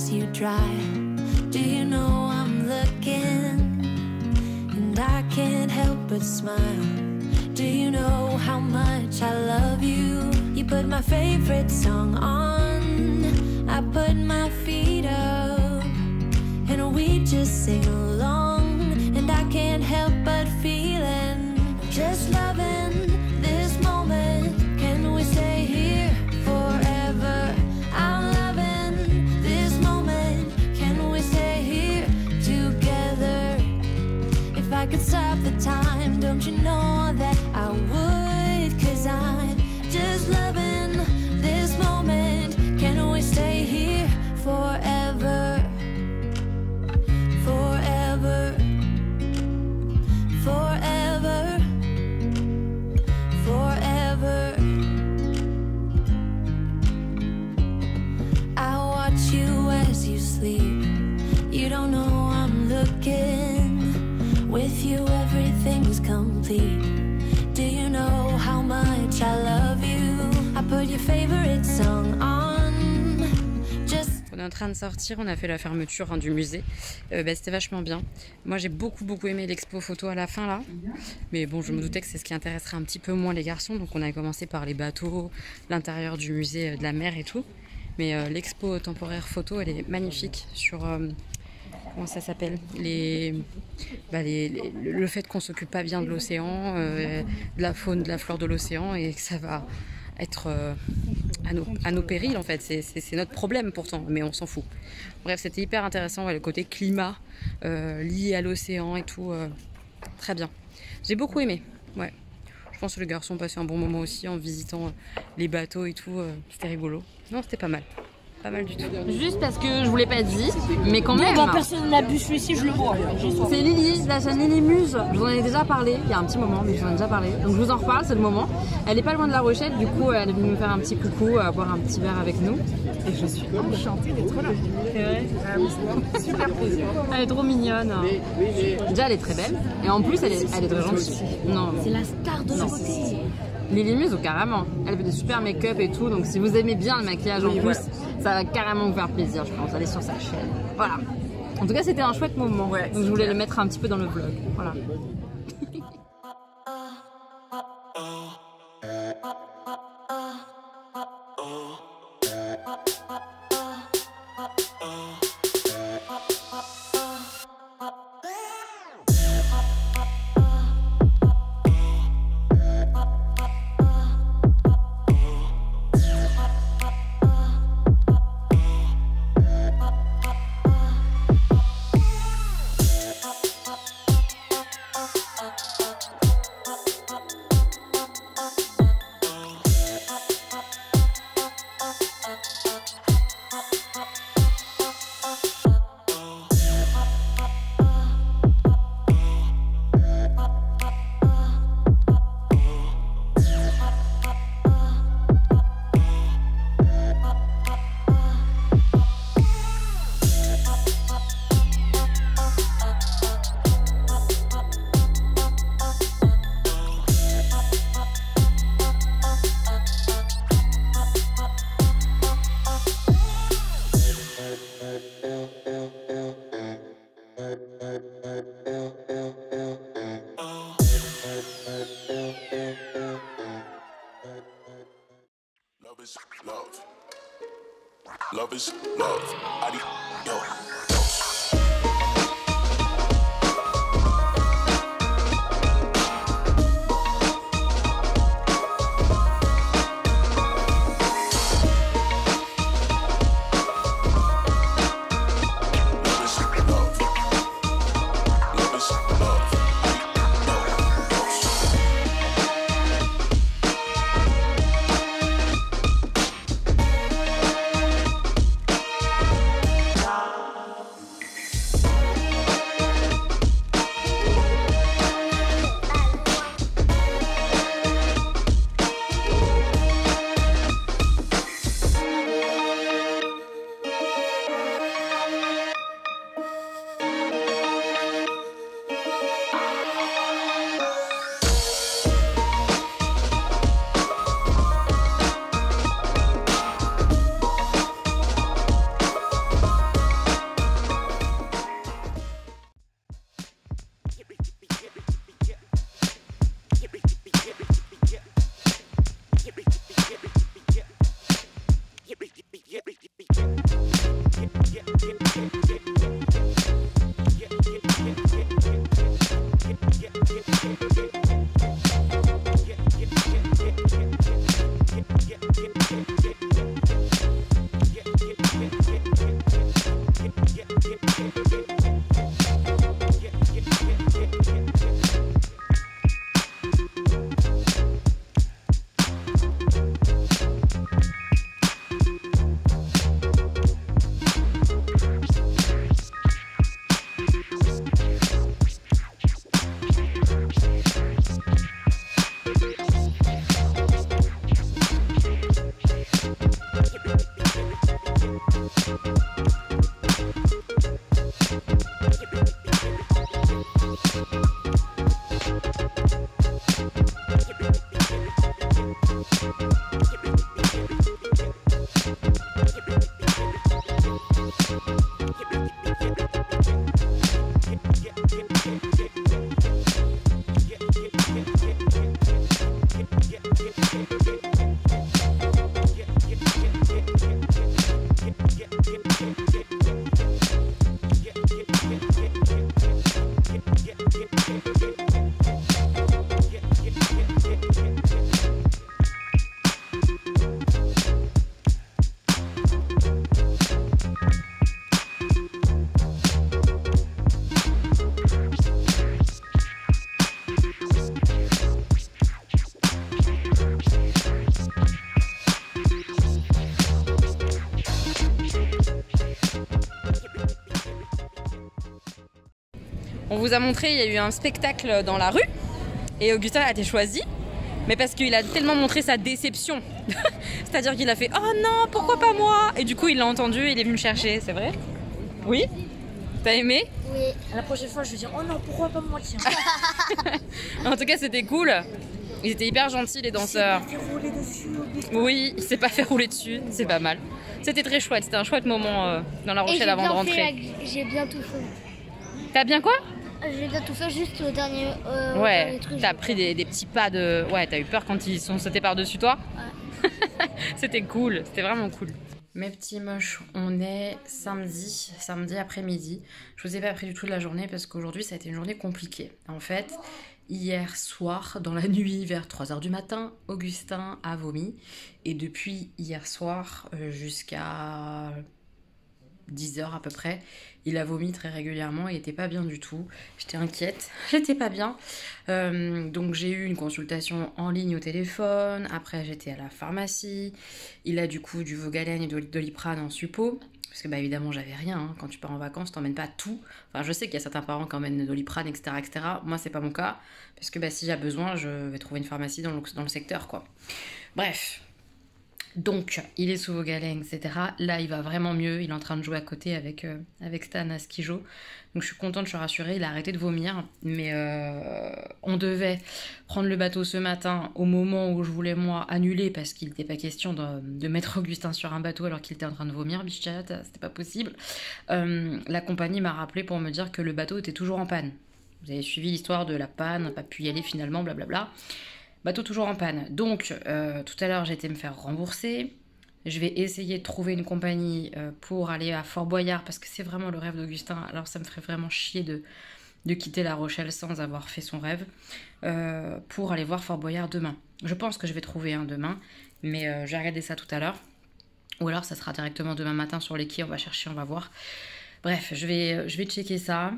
as you drive. Do you know I'm looking? And I can't help but smile. Do you know how much I love you? You put my favorite song on, I put my feet up, and we just sing along. And I can't help but feeling, just loving this moment. Can we stay here forever? I'm loving this moment. Can we stay here together? If I could stop the time, don't you know that I would? 'Cause I'm just loving this moment. Can we stay here forever? Forever. Forever. Forever. I watch you as you sleep. You don't know I'm looking. With you everything's complete. Do you know how much I love you? I put your favorite song on. Just On est en train de sortir, on a fait la fermeture du musée. C'était vachement bien. Moi j'ai beaucoup aimé l'expo photo à la fin là. Mais bon, je me doutais que c'est ce qui intéresserait un petit peu moins les garçons. Donc on a commencé par les bateaux, l'intérieur du musée de la mer et tout. Mais l'expo temporaire photo, elle est magnifique sur... comment ça s'appelle, le fait qu'on s'occupe pas bien de l'océan, de la faune, de la flore de l'océan, et que ça va être à nos périls en fait. C'est notre problème pourtant, mais on s'en fout. Bref, c'était hyper intéressant, ouais, le côté climat lié à l'océan et tout, très bien. J'ai beaucoup aimé, ouais. Je pense que les garçons ont passé un bon moment aussi en visitant les bateaux et tout, c'était rigolo. Non, c'était pas mal. Pas mal du tout. Juste parce que je vous l'ai pas dit, mais quand même. Personne n'a bu celui-ci, je le bois. C'est Lily, la chaîne Lily Muse. Je vous en ai déjà parlé il y a un petit moment, mais je vous en ai déjà parlé. Donc je vous en reparle, c'est le moment. Elle est pas loin de La Rochelle, du coup elle est venue me faire un petit coucou, boire un petit verre avec nous. Et je suis enchantée d'être là. C'est vrai. Super plaisir. Elle est trop mignonne. Déjà elle est très belle, et en plus elle est très gentille. Non. C'est la star de la beauté. Lily Muse, carrément. Elle fait des super make-up et tout, donc si vous aimez bien le maquillage en plus, ça va carrément vous faire plaisir, je pense. Allez sur sa chaîne. Voilà. En tout cas, c'était un chouette moment. Ouais, donc je voulais le mettre un petit peu dans le vlog. Voilà. Love is love. On vous a montré, il y a eu un spectacle dans la rue et Augustin a été choisi, mais parce qu'il a tellement montré sa déception. C'est-à-dire qu'il a fait « Oh non, pourquoi pas moi ?» Et du coup, il l'a entendu et il est venu le chercher, c'est vrai? Oui? T'as aimé? Oui. La prochaine fois, je vais dire oh non, pourquoi pas moi, tiens. En tout cas, c'était cool. Ils étaient hyper gentils, les danseurs. Il s'est fait rouler dessus, Augustin. Oui, il s'est pas fait rouler dessus, c'est pas mal. C'était très chouette, c'était un chouette moment dans La Rochelle avant de rentrer. J'ai bien tout fait. T'as bien quoi? J'ai bien tout fait juste au dernier, Ouais, dernier truc. t'as pris des petits pas de... Ouais, t'as eu peur quand ils sont sautés par-dessus toi? Ouais. C'était cool, c'était vraiment cool. Mes petits moches, on est samedi après-midi. Je vous ai pas pris du tout de la journée parce qu'aujourd'hui ça a été une journée compliquée. En fait, hier soir, dans la nuit, vers 3h du matin, Augustin a vomi. Et depuis hier soir jusqu'à 10h à peu près, il a vomi très régulièrement, il était pas bien du tout. J'étais inquiète, j'étais pas bien. Donc j'ai eu une consultation en ligne au téléphone, après j'étais à la pharmacie. Il a du coup du Vogalène et de Doliprane en suppo. Parce que bah évidemment j'avais rien, hein. Quand tu pars en vacances t'emmènes pas tout. Enfin je sais qu'il y a certains parents qui emmènent Doliprane etc. Moi c'est pas mon cas, parce que bah si j'ai besoin je vais trouver une pharmacie dans le secteur quoi. Bref. Donc, il est sous Vogalène, etc. Là, il va vraiment mieux. Il est en train de jouer à côté avec Stan à ski joue. Donc, je suis contente, je suis rassurée. Il a arrêté de vomir. Mais on devait prendre le bateau ce matin au moment où je voulais, moi, annuler parce qu'il n'était pas question de mettre Augustin sur un bateau alors qu'il était en train de vomir. Bichat, c'était pas possible. La compagnie m'a rappelé pour me dire que le bateau était toujours en panne. Vous avez suivi l'histoire de la panne, on n'a pas pu y aller finalement, blablabla. Bateau toujours en panne. Donc, tout à l'heure, j'ai été me faire rembourser. Je vais essayer de trouver une compagnie pour aller à Fort Boyard, parce que c'est vraiment le rêve d'Augustin. Alors, ça me ferait vraiment chier de quitter La Rochelle sans avoir fait son rêve, pour aller voir Fort Boyard demain. Je pense que je vais trouver un demain, mais je vais regarder ça tout à l'heure. Ou alors, ça sera directement demain matin sur les quais, on va chercher, on va voir. Bref, je vais checker ça.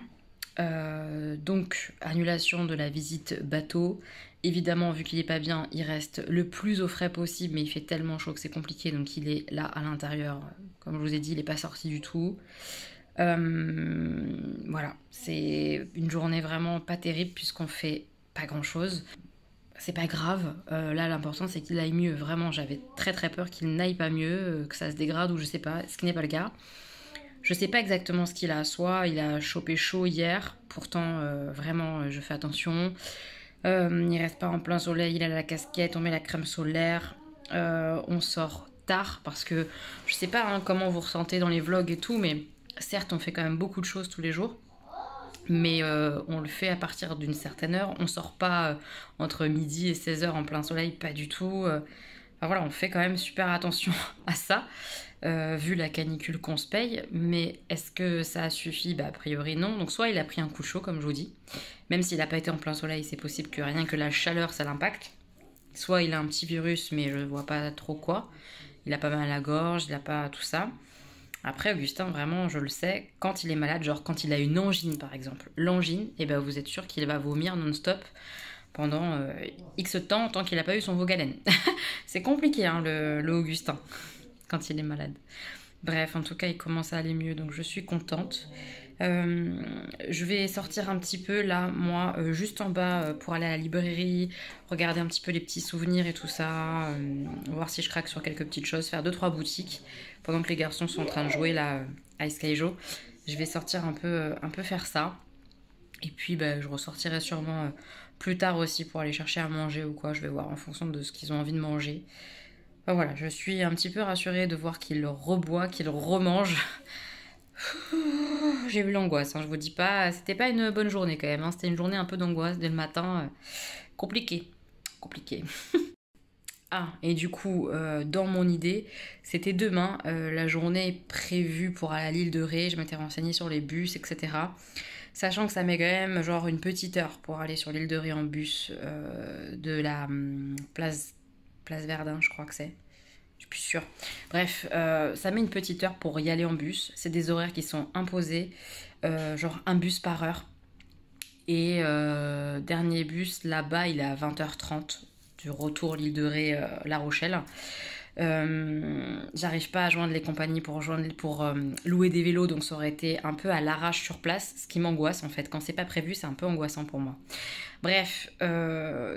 Donc, annulation de la visite bateau. Évidemment, vu qu'il est pas bien, il reste le plus au frais possible, mais il fait tellement chaud que c'est compliqué, donc il est là à l'intérieur. Comme je vous ai dit, il n'est pas sorti du tout. Voilà, c'est une journée vraiment pas terrible puisqu'on fait pas grand chose. C'est pas grave, là l'important c'est qu'il aille mieux. Vraiment, j'avais très très peur qu'il n'aille pas mieux, que ça se dégrade ou je sais pas, ce qui n'est pas le cas. Je sais pas exactement ce qu'il a, soit il a chopé chaud hier, pourtant vraiment je fais attention. Il reste pas en plein soleil, il a la casquette, on met la crème solaire, on sort tard parce que je sais pas hein, comment vous ressentez dans les vlogs et tout, mais certes on fait quand même beaucoup de choses tous les jours, mais on le fait à partir d'une certaine heure, on sort pas entre midi et 16h en plein soleil, pas du tout. Enfin voilà, on fait quand même super attention à ça, vu la canicule qu'on se paye, mais est-ce que ça suffit? Bah a priori non, donc soit il a pris un coup chaud comme je vous dis, même s'il n'a pas été en plein soleil, c'est possible que rien que la chaleur ça l'impacte, soit il a un petit virus mais je vois pas trop quoi, il a pas mal à la gorge, il a pas tout ça. Après Augustin vraiment je le sais, quand il est malade, genre quand il a une angine par exemple, l'angine, et ben vous êtes sûr qu'il va vomir non-stop pendant X temps tant qu'il n'a pas eu son Vogalène. C'est compliqué hein, le Augustin quand il est malade. Bref, en tout cas il commence à aller mieux donc je suis contente. Je vais sortir un petit peu là, moi, juste en bas pour aller à la librairie, regarder un petit peu les petits souvenirs et tout ça, voir si je craque sur quelques petites choses, faire 2-3 boutiques pendant que les garçons sont en train de jouer là à Sky Joe. Je vais sortir un peu faire ça. Et puis bah, je ressortirai sûrement plus tard aussi pour aller chercher à manger ou quoi, je vais voir en fonction de ce qu'ils ont envie de manger. Enfin, voilà, je suis un petit peu rassurée de voir qu'il reboit, qu'il remange. J'ai eu l'angoisse, hein, je vous dis pas. C'était pas une bonne journée quand même. Hein, c'était une journée un peu d'angoisse dès le matin. Compliqué. Ah, et du coup, dans mon idée, c'était demain, la journée prévue pour aller à l'île de Ré. Je m'étais renseignée sur les bus, etc. Sachant que ça met quand même genre une petite heure pour aller sur l'île de Ré en bus de la place Verdun, je crois que c'est. Je suis plus sûre. Bref, ça met une petite heure pour y aller en bus. C'est des horaires qui sont imposés, genre un bus par heure. Et dernier bus là-bas, il est à 20h30 du retour l'île de Ré, La Rochelle. J'arrive pas à joindre les compagnies pour louer des vélos, donc ça aurait été un peu à l'arrache sur place, ce qui m'angoisse en fait. Quand c'est pas prévu, c'est un peu angoissant pour moi. Bref,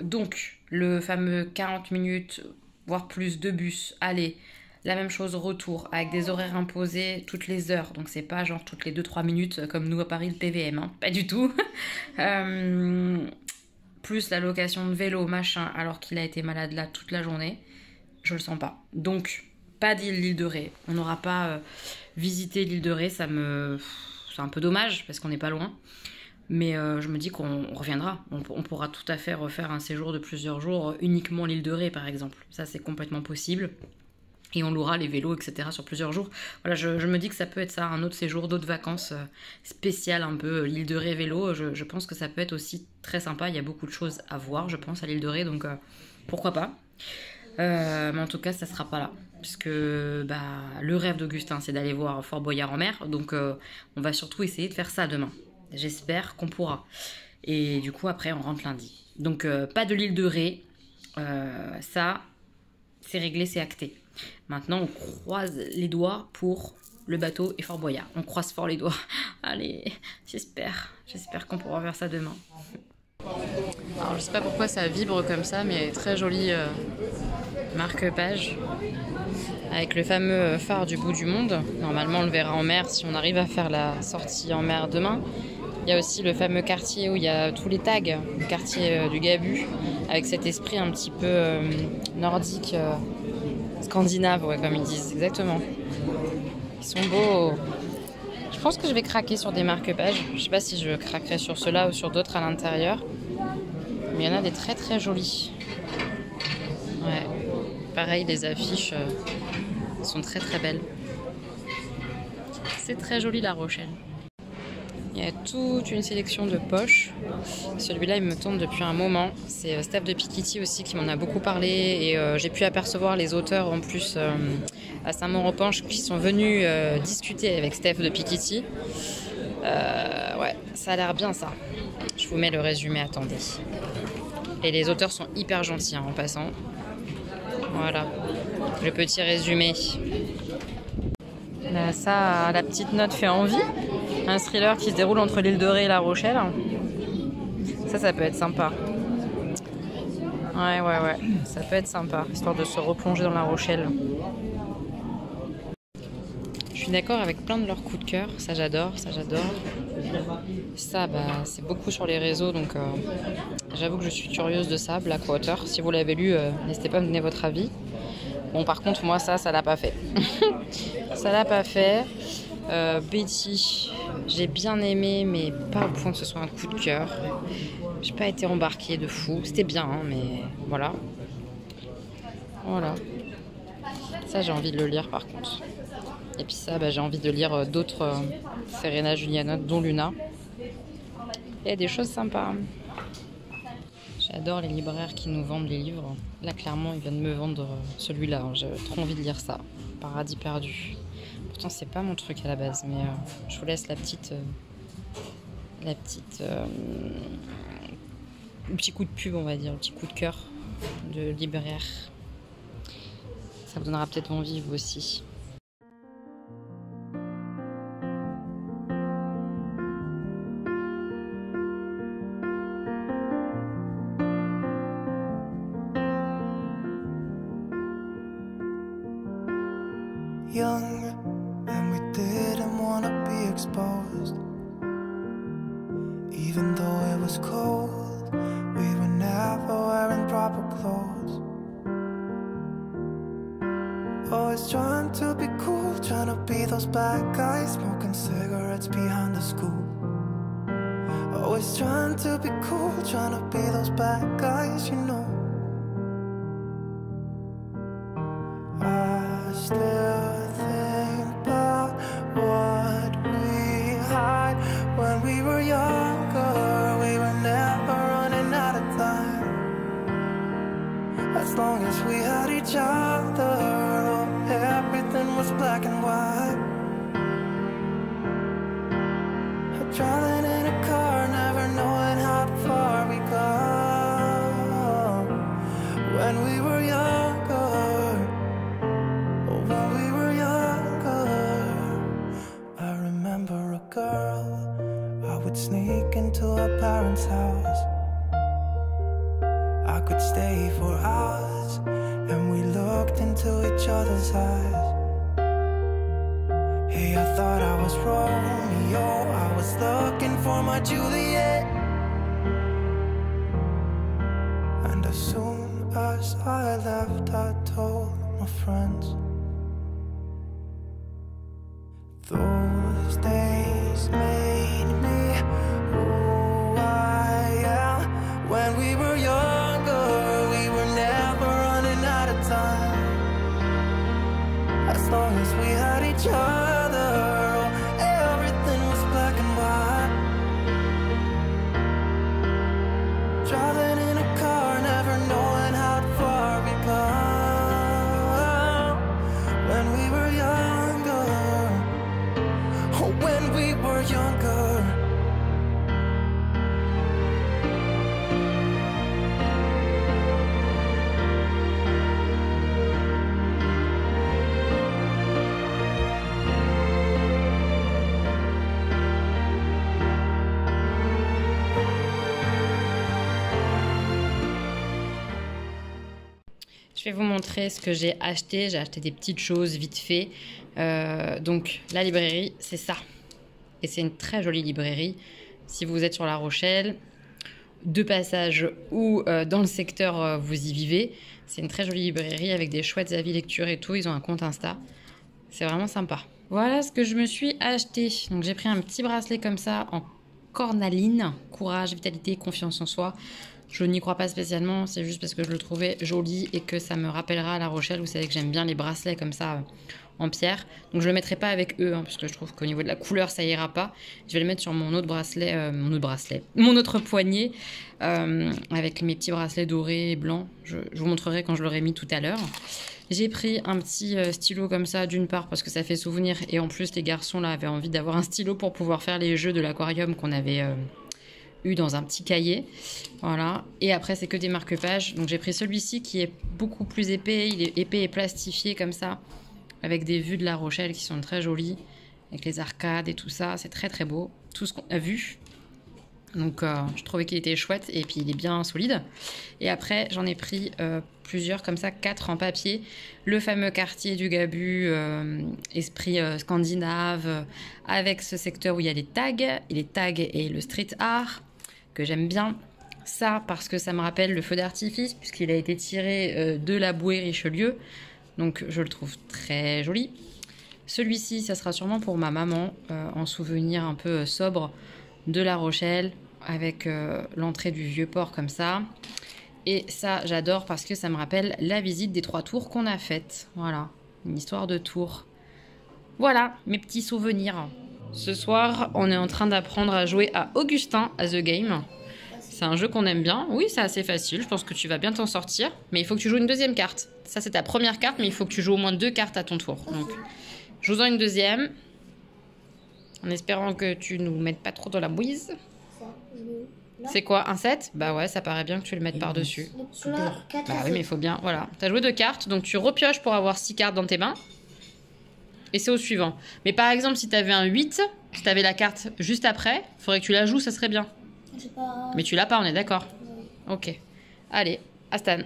donc le fameux 40 minutes, voire plus de bus, aller, la même chose retour, avec des horaires imposés toutes les heures, donc c'est pas genre toutes les 2-3 minutes comme nous à Paris le PVM, hein, pas du tout. Plus la location de vélo, machin, alors qu'il a été malade là toute la journée. Je le sens pas. Donc, pas l'île de Ré. On n'aura pas visité l'île de Ré. C'est un peu dommage parce qu'on n'est pas loin. Mais je me dis qu'on reviendra. On pourra tout à fait refaire un séjour de plusieurs jours uniquement l'île de Ré, par exemple. Ça, c'est complètement possible. Et on louera les vélos, etc. sur plusieurs jours. Voilà, je me dis que ça peut être ça, un autre séjour, d'autres vacances spéciales un peu. L'île de Ré vélo, je pense que ça peut être aussi très sympa. Il y a beaucoup de choses à voir, je pense, à l'île de Ré. Donc, pourquoi pas. Mais en tout cas, ça sera pas là. Parce que le rêve d'Augustin, c'est d'aller voir Fort Boyard en mer. Donc, on va surtout essayer de faire ça demain. J'espère qu'on pourra. Et du coup, après, on rentre lundi. Donc, pas de l'île de Ré. Ça, c'est réglé, c'est acté. Maintenant, on croise les doigts pour le bateau et Fort Boyard. On croise fort les doigts. Allez, j'espère qu'on pourra faire ça demain. Alors, je sais pas pourquoi ça vibre comme ça, mais très joli marque-page avec le fameux phare du bout du monde. Normalement, on le verra en mer si on arrive à faire la sortie en mer demain. Il y a aussi le fameux quartier où il y a tous les tags, le quartier du Gabu, avec cet esprit un petit peu nordique, scandinave, ouais, comme ils disent, exactement. Ils sont beaux. Je pense que je vais craquer sur des marque-pages. Je sais pas si je craquerai sur ceux-là ou sur d'autres à l'intérieur. Mais il y en a des très très jolis. Ouais. Pareil, les affiches sont très très belles. C'est très joli La Rochelle. Il y a toute une sélection de poches. Celui-là, il me tente depuis un moment. C'est Steph de Piketty aussi qui m'en a beaucoup parlé. Et j'ai pu apercevoir les auteurs en plus à Saint-Maur-aux-Penches qui sont venus discuter avec Steph de Piketty. Ouais, ça a l'air bien ça. Je vous mets le résumé, attendez. Et les auteurs sont hyper gentils en passant. Voilà, le petit résumé. Là, ça, la petite note fait envie. Un thriller qui se déroule entre l'île de Ré et La Rochelle. Ça peut être sympa. Ouais. Ça peut être sympa, histoire de se replonger dans La Rochelle. Je suis d'accord avec plein de leurs coups de cœur. Ça, j'adore. Ça, c'est beaucoup sur les réseaux. Donc, j'avoue que je suis curieuse de ça. Blackwater. Si vous l'avez lu, n'hésitez pas à me donner votre avis. Bon, par contre, moi, ça l'a pas fait. Ça l'a pas fait. Betty, j'ai bien aimé, mais pas au point que ce soit un coup de cœur. J'ai pas été embarquée de fou. C'était bien, hein, mais voilà. Ça, j'ai envie de le lire, par contre. Et puis ça, j'ai envie de lire d'autres Serena Julianotte, dont Luna. Il y a des choses sympas. J'adore les libraires qui nous vendent les livres. Là, clairement, ils viennent me vendre celui-là. J'ai trop envie de lire ça. Paradis perdu. Pourtant, c'est pas mon truc à la base, mais je vous laisse le petit coup de pub, on va dire, le petit coup de cœur de libraire. Ça vous donnera peut-être envie, vous aussi. Young, and we didn't want to be exposed. Even though it was cold, we were never wearing proper clothes. Always trying to be cool, trying to be the those bad guys smoking cigarettes behind the school. Always trying to be cool, trying to be those bad guys, you know. I still think about what we had when we were younger. We were never running out of time. As long as we had each other, oh, everything was black and white. Driving in a car, never knowing how far we go. When we were younger, oh, when we were younger. I remember a girl, I would sneak into her parents' house. I could stay for hours, and we looked into each other's eyes. Hey, I thought I was Romeo, I was looking for my Juliet. And as soon as I left, I told my friends. Those days made me who I am. When we were younger, we were never running out of time. As long as we had each other, oh, everything was black and white. Driving in a car, never knowing how far we go. When we were younger, oh, when we were younger. Je vais vous montrer ce que j'ai acheté. J'ai acheté des petites choses vite fait. Donc la librairie, c'est ça. Et c'est une très jolie librairie. Si vous êtes sur La Rochelle, de passage ou dans le secteur vous y vivez, c'est une très jolie librairie avec des chouettes avis lecture et tout. Ils ont un compte Insta. C'est vraiment sympa. Voilà ce que je me suis acheté. Donc j'ai pris un petit bracelet comme ça en cornaline. Courage, vitalité, confiance en soi. Je n'y crois pas spécialement, c'est juste parce que je le trouvais joli et que ça me rappellera La Rochelle. Vous savez que j'aime bien les bracelets comme ça en pierre. Donc je ne le mettrai pas avec eux, parce que je trouve qu'au niveau de la couleur, ça ira pas. Je vais le mettre sur mon autre bracelet, mon autre poignet, avec mes petits bracelets dorés et blancs. Je vous montrerai quand je l'aurai mis tout à l'heure. J'ai pris un petit stylo comme ça, d'une part parce que ça fait souvenir, et en plus les garçons là avaient envie d'avoir un stylo pour pouvoir faire les jeux de l'aquarium qu'on avait eu dans un petit cahier. Voilà. Et après, c'est que des marque-pages. Donc, j'ai pris celui-ci qui est beaucoup plus épais. Il est épais et plastifié comme ça, avec des vues de La Rochelle qui sont très jolies, avec les arcades et tout ça. C'est très, très beau. Tout ce qu'on a vu. Donc, je trouvais qu'il était chouette et puis il est bien solide. Et après, j'en ai pris plusieurs comme ça, 4 en papier. Le fameux quartier du Gabu, esprit scandinave, avec ce secteur où il y a les tags et le street art, que j'aime bien. Ça, parce que ça me rappelle le feu d'artifice, puisqu'il a été tiré de la bouée Richelieu. Donc, je le trouve très joli. Celui-ci, ça sera sûrement pour ma maman, en souvenir un peu sobre de La Rochelle, avec l'entrée du Vieux-Port comme ça. Et ça, j'adore parce que ça me rappelle la visite des 3 tours qu'on a faite. Voilà, une histoire de tours. Voilà, mes petits souvenirs. Ce soir, on est en train d'apprendre à jouer à Augustin, à The Game. C'est un jeu qu'on aime bien. Oui, c'est assez facile, je pense que tu vas bien t'en sortir. Mais il faut que tu joues une deuxième carte. Ça, c'est ta première carte, mais il faut que tu joues au moins 2 cartes à ton tour. Donc, joue-en une deuxième. En espérant que tu nous mettes pas trop dans la bouise. C'est quoi, un 7? Bah ouais, ça paraît bien que tu le mettes par-dessus. Bah oui, mais il faut bien... Voilà, t'as joué 2 cartes, donc tu repioches pour avoir 6 cartes dans tes mains. Et c'est au suivant. Mais par exemple, si t'avais un 8, si t'avais la carte juste après, il faudrait que tu la joues, ça serait bien. Mais tu l'as pas, on est d'accord? Ok. Allez, Astan.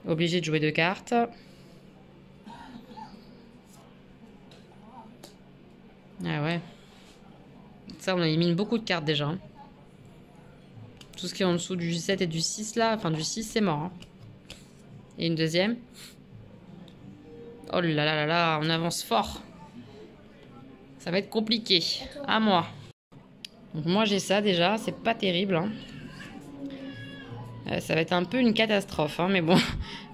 Obligé de jouer 2 cartes. Ah ouais. Ça, on élimine beaucoup de cartes déjà. Tout ce qui est en dessous du 7 et du 6 là, enfin du 6, c'est mort. Hein. Et une deuxième. Oh là là là là, on avance fort. Ça va être compliqué. À moi. Donc moi j'ai ça déjà, c'est pas terrible. Hein. Ça va être un peu une catastrophe, hein, mais bon,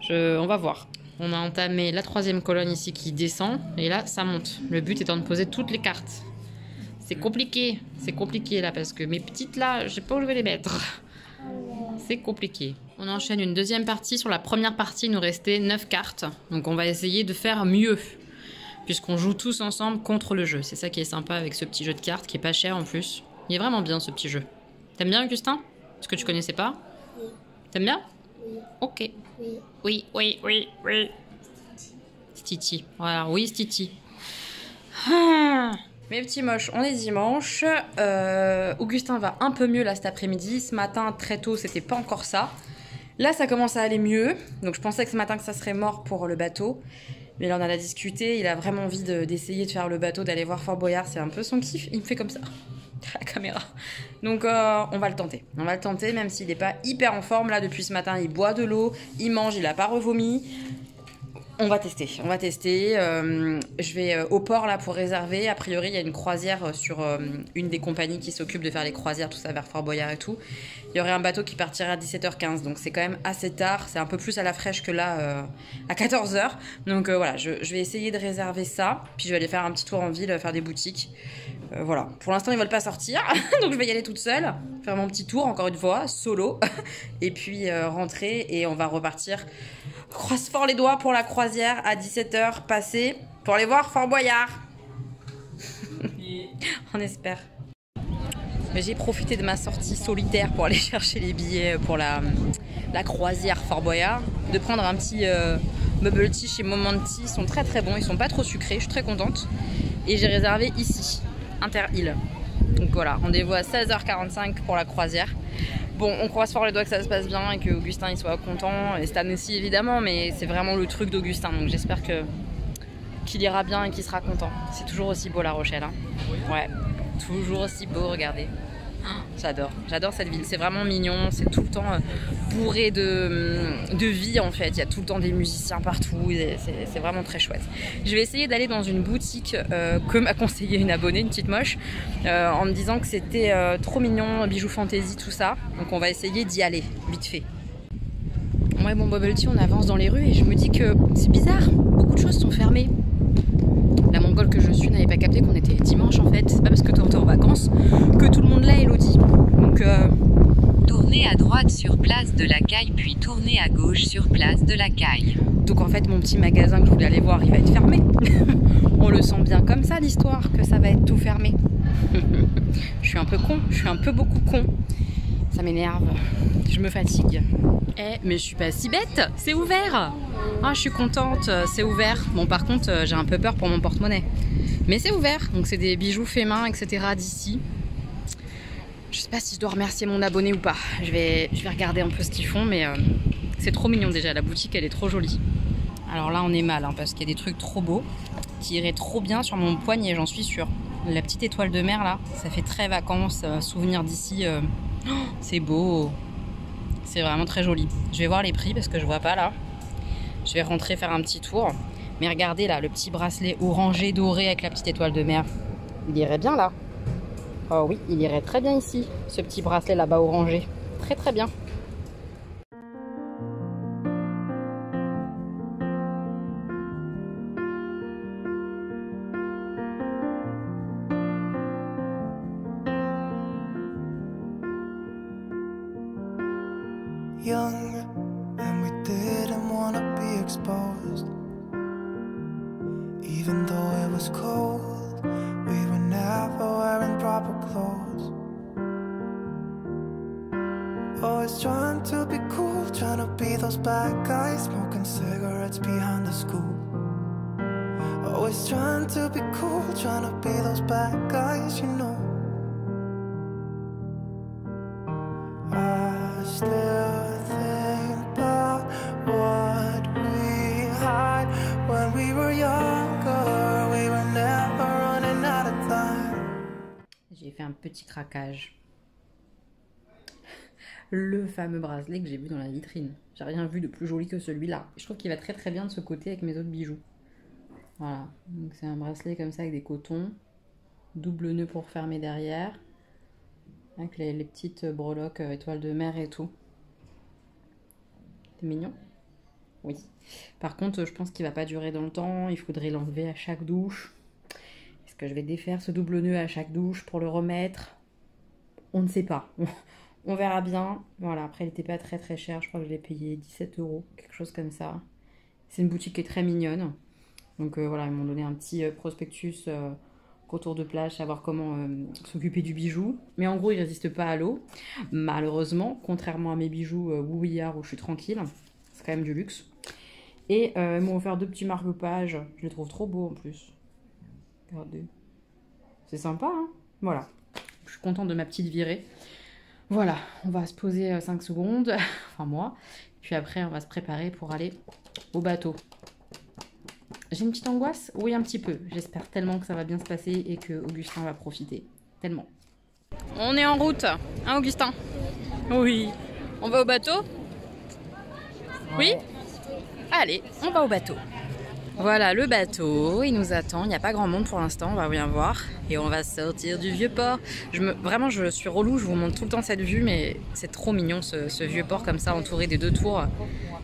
on va voir. On a entamé la 3e colonne ici qui descend, et là ça monte. Le but étant de poser toutes les cartes. C'est compliqué là, parce que mes petites là, je sais pas où je vais les mettre. C'est compliqué. On enchaîne une deuxième partie. Sur la première partie, il nous restait 9 cartes. Donc on va essayer de faire mieux, puisqu'on joue tous ensemble contre le jeu. C'est ça qui est sympa avec ce petit jeu de cartes, qui est pas cher en plus. Il est vraiment bien ce petit jeu. T'aimes bien, Augustin? Est-ce que tu connaissais pas? Oui. T'aimes bien? Oui. Ok. Oui. Oui. Stiti. Voilà, oui, Stiti. Ah. Mes petits moches, on est dimanche. Augustin va un peu mieux là cet après-midi. Ce matin, très tôt, c'était pas encore ça. Là, ça commence à aller mieux. Donc, je pensais que ce matin que ça serait mort pour le bateau. Mais là, on en a discuté. Il a vraiment envie d'essayer de faire le bateau, d'aller voir Fort Boyard. C'est un peu son kiff. Il me fait comme ça. La caméra. Donc, on va le tenter. On va le tenter, même s'il n'est pas hyper en forme. Là, depuis ce matin, il boit de l'eau. Il mange, il n'a pas revomi. On va tester. Je vais au port là pour réserver. A priori, il y a une croisière sur une des compagnies qui s'occupe de faire les croisières, tout ça vers Fort Boyard et tout. Il y aurait un bateau qui partirait à 17h15, donc c'est quand même assez tard. C'est un peu plus à la fraîche que là, à 14h. Donc voilà, je vais essayer de réserver ça. Puis je vais aller faire un petit tour en ville, faire des boutiques. Voilà. Pour l'instant, ils veulent pas sortir, donc je vais y aller toute seule, faire mon petit tour encore une fois, solo, et puis rentrer et on va repartir. On croise fort les doigts pour la croisière à 17h passée pour aller voir Fort Boyard. On espère. J'ai profité de ma sortie solitaire pour aller chercher les billets pour la croisière Fort Boyard, de prendre un petit bubble tea chez Momenti. Ils sont très très bons, ils sont pas trop sucrés, je suis très contente. Et j'ai réservé ici, Inter-Île. Donc voilà, rendez-vous à 16h45 pour la croisière. Bon, on croise fort les doigts que ça se passe bien et que Augustin il soit content, et Stan aussi évidemment, mais c'est vraiment le truc d'Augustin, donc j'espère qu'il ira bien et qu'il sera content. C'est toujours aussi beau La Rochelle, hein. Ouais, toujours aussi beau, regardez. J'adore cette ville, c'est vraiment mignon, c'est tout le temps bourré de vie en fait, il y a tout le temps des musiciens partout, c'est vraiment très chouette. Je vais essayer d'aller dans une boutique que m'a conseillé une abonnée, une petite moche, en me disant que c'était trop mignon, bijoux fantaisie, tout ça, donc on va essayer d'y aller, vite fait. Ouais, bon bubble tea, on avance dans les rues et je me dis que c'est bizarre, beaucoup de choses sont fermées. La mongole que je suis n'avait pas capté qu'on était dimanche en fait. C'est pas parce que t'es en vacances que tout le monde l'a, Elodie. Donc tournez à droite sur place de la Caille, puis tournez à gauche sur place de la Caille. Donc en fait mon petit magasin que je voulais aller voir, il va être fermé. On le sent bien comme ça l'histoire, que ça va être tout fermé. Je suis un peu con, je suis un peu beaucoup con. Ça m'énerve, je me fatigue. Mais je suis pas si bête, c'est ouvert. Ah, je suis contente, c'est ouvert. Bon, par contre, j'ai un peu peur pour mon porte-monnaie. Mais c'est ouvert, donc c'est des bijoux faits main, etc. d'ici. Je sais pas si je dois remercier mon abonné ou pas. Je vais regarder un peu ce qu'ils font, mais c'est trop mignon déjà. La boutique, elle est trop jolie. Alors là, on est mal, hein, parce qu'il y a des trucs trop beaux qui iraient trop bien sur mon poignet, j'en suis sûre. La petite étoile de mer, là, ça fait très vacances, souvenir d'ici. Oh, c'est beau. C'est vraiment très joli. Je vais voir les prix parce que je vois pas là. Je vais rentrer faire un petit tour. Mais regardez là, le petit bracelet orangé doré avec la petite étoile de mer. Il irait bien là. Oh oui, il irait très bien ici. Ce petit bracelet là-bas orangé. Très très bien. Young, and we didn't want to be exposed. Even though it was cold, we were never wearing proper clothes. Always trying to be cool, trying to be those bad guys, smoking cigarettes behind the school. Always trying to be cool, trying to be those bad guys, you know. I still think about what we had when we were younger. We were never running out of time. J'ai fait un petit craquage. Le fameux bracelet que j'ai vu dans la vitrine. J'ai rien vu de plus joli que celui-là. Je trouve qu'il va très très bien de ce côté avec mes autres bijoux. Voilà, donc c'est un bracelet comme ça avec des cotons, double nœud pour fermer derrière, avec les petites breloques étoiles de mer et tout. C'est mignon. Oui. Par contre, je pense qu'il va pas durer dans le temps, il faudrait l'enlever à chaque douche. Est-ce que je vais défaire ce double nœud à chaque douche pour le remettre? On ne sait pas. On verra bien. Voilà, après il n'était pas très très cher, je crois que je l'ai payé 17 €, quelque chose comme ça. C'est une boutique qui est très mignonne. Donc voilà, ils m'ont donné un petit prospectus contour de plage, savoir comment s'occuper du bijou. Mais en gros, il résiste pas à l'eau. Malheureusement, contrairement à mes bijoux Bouillard où je suis tranquille. C'est quand même du luxe. Et ils m'ont offert 2 petits marque-pages. Je les trouve trop beaux en plus. Regardez. C'est sympa, hein? Voilà. Je suis contente de ma petite virée. Voilà, on va se poser 5 secondes. Enfin moi. Puis après, on va se préparer pour aller au bateau. J'ai une petite angoisse? Oui, un petit peu. J'espère tellement que ça va bien se passer et que Augustin va profiter. Tellement. On est en route, hein Augustin? Oui. On va au bateau? Oui? Allez, on va au bateau. Voilà le bateau, il nous attend. Il n'y a pas grand monde pour l'instant, on va bien voir. Et on va sortir du vieux port. Vraiment, je suis relou, je vous montre tout le temps cette vue, mais c'est trop mignon ce vieux port comme ça, entouré des 2 tours.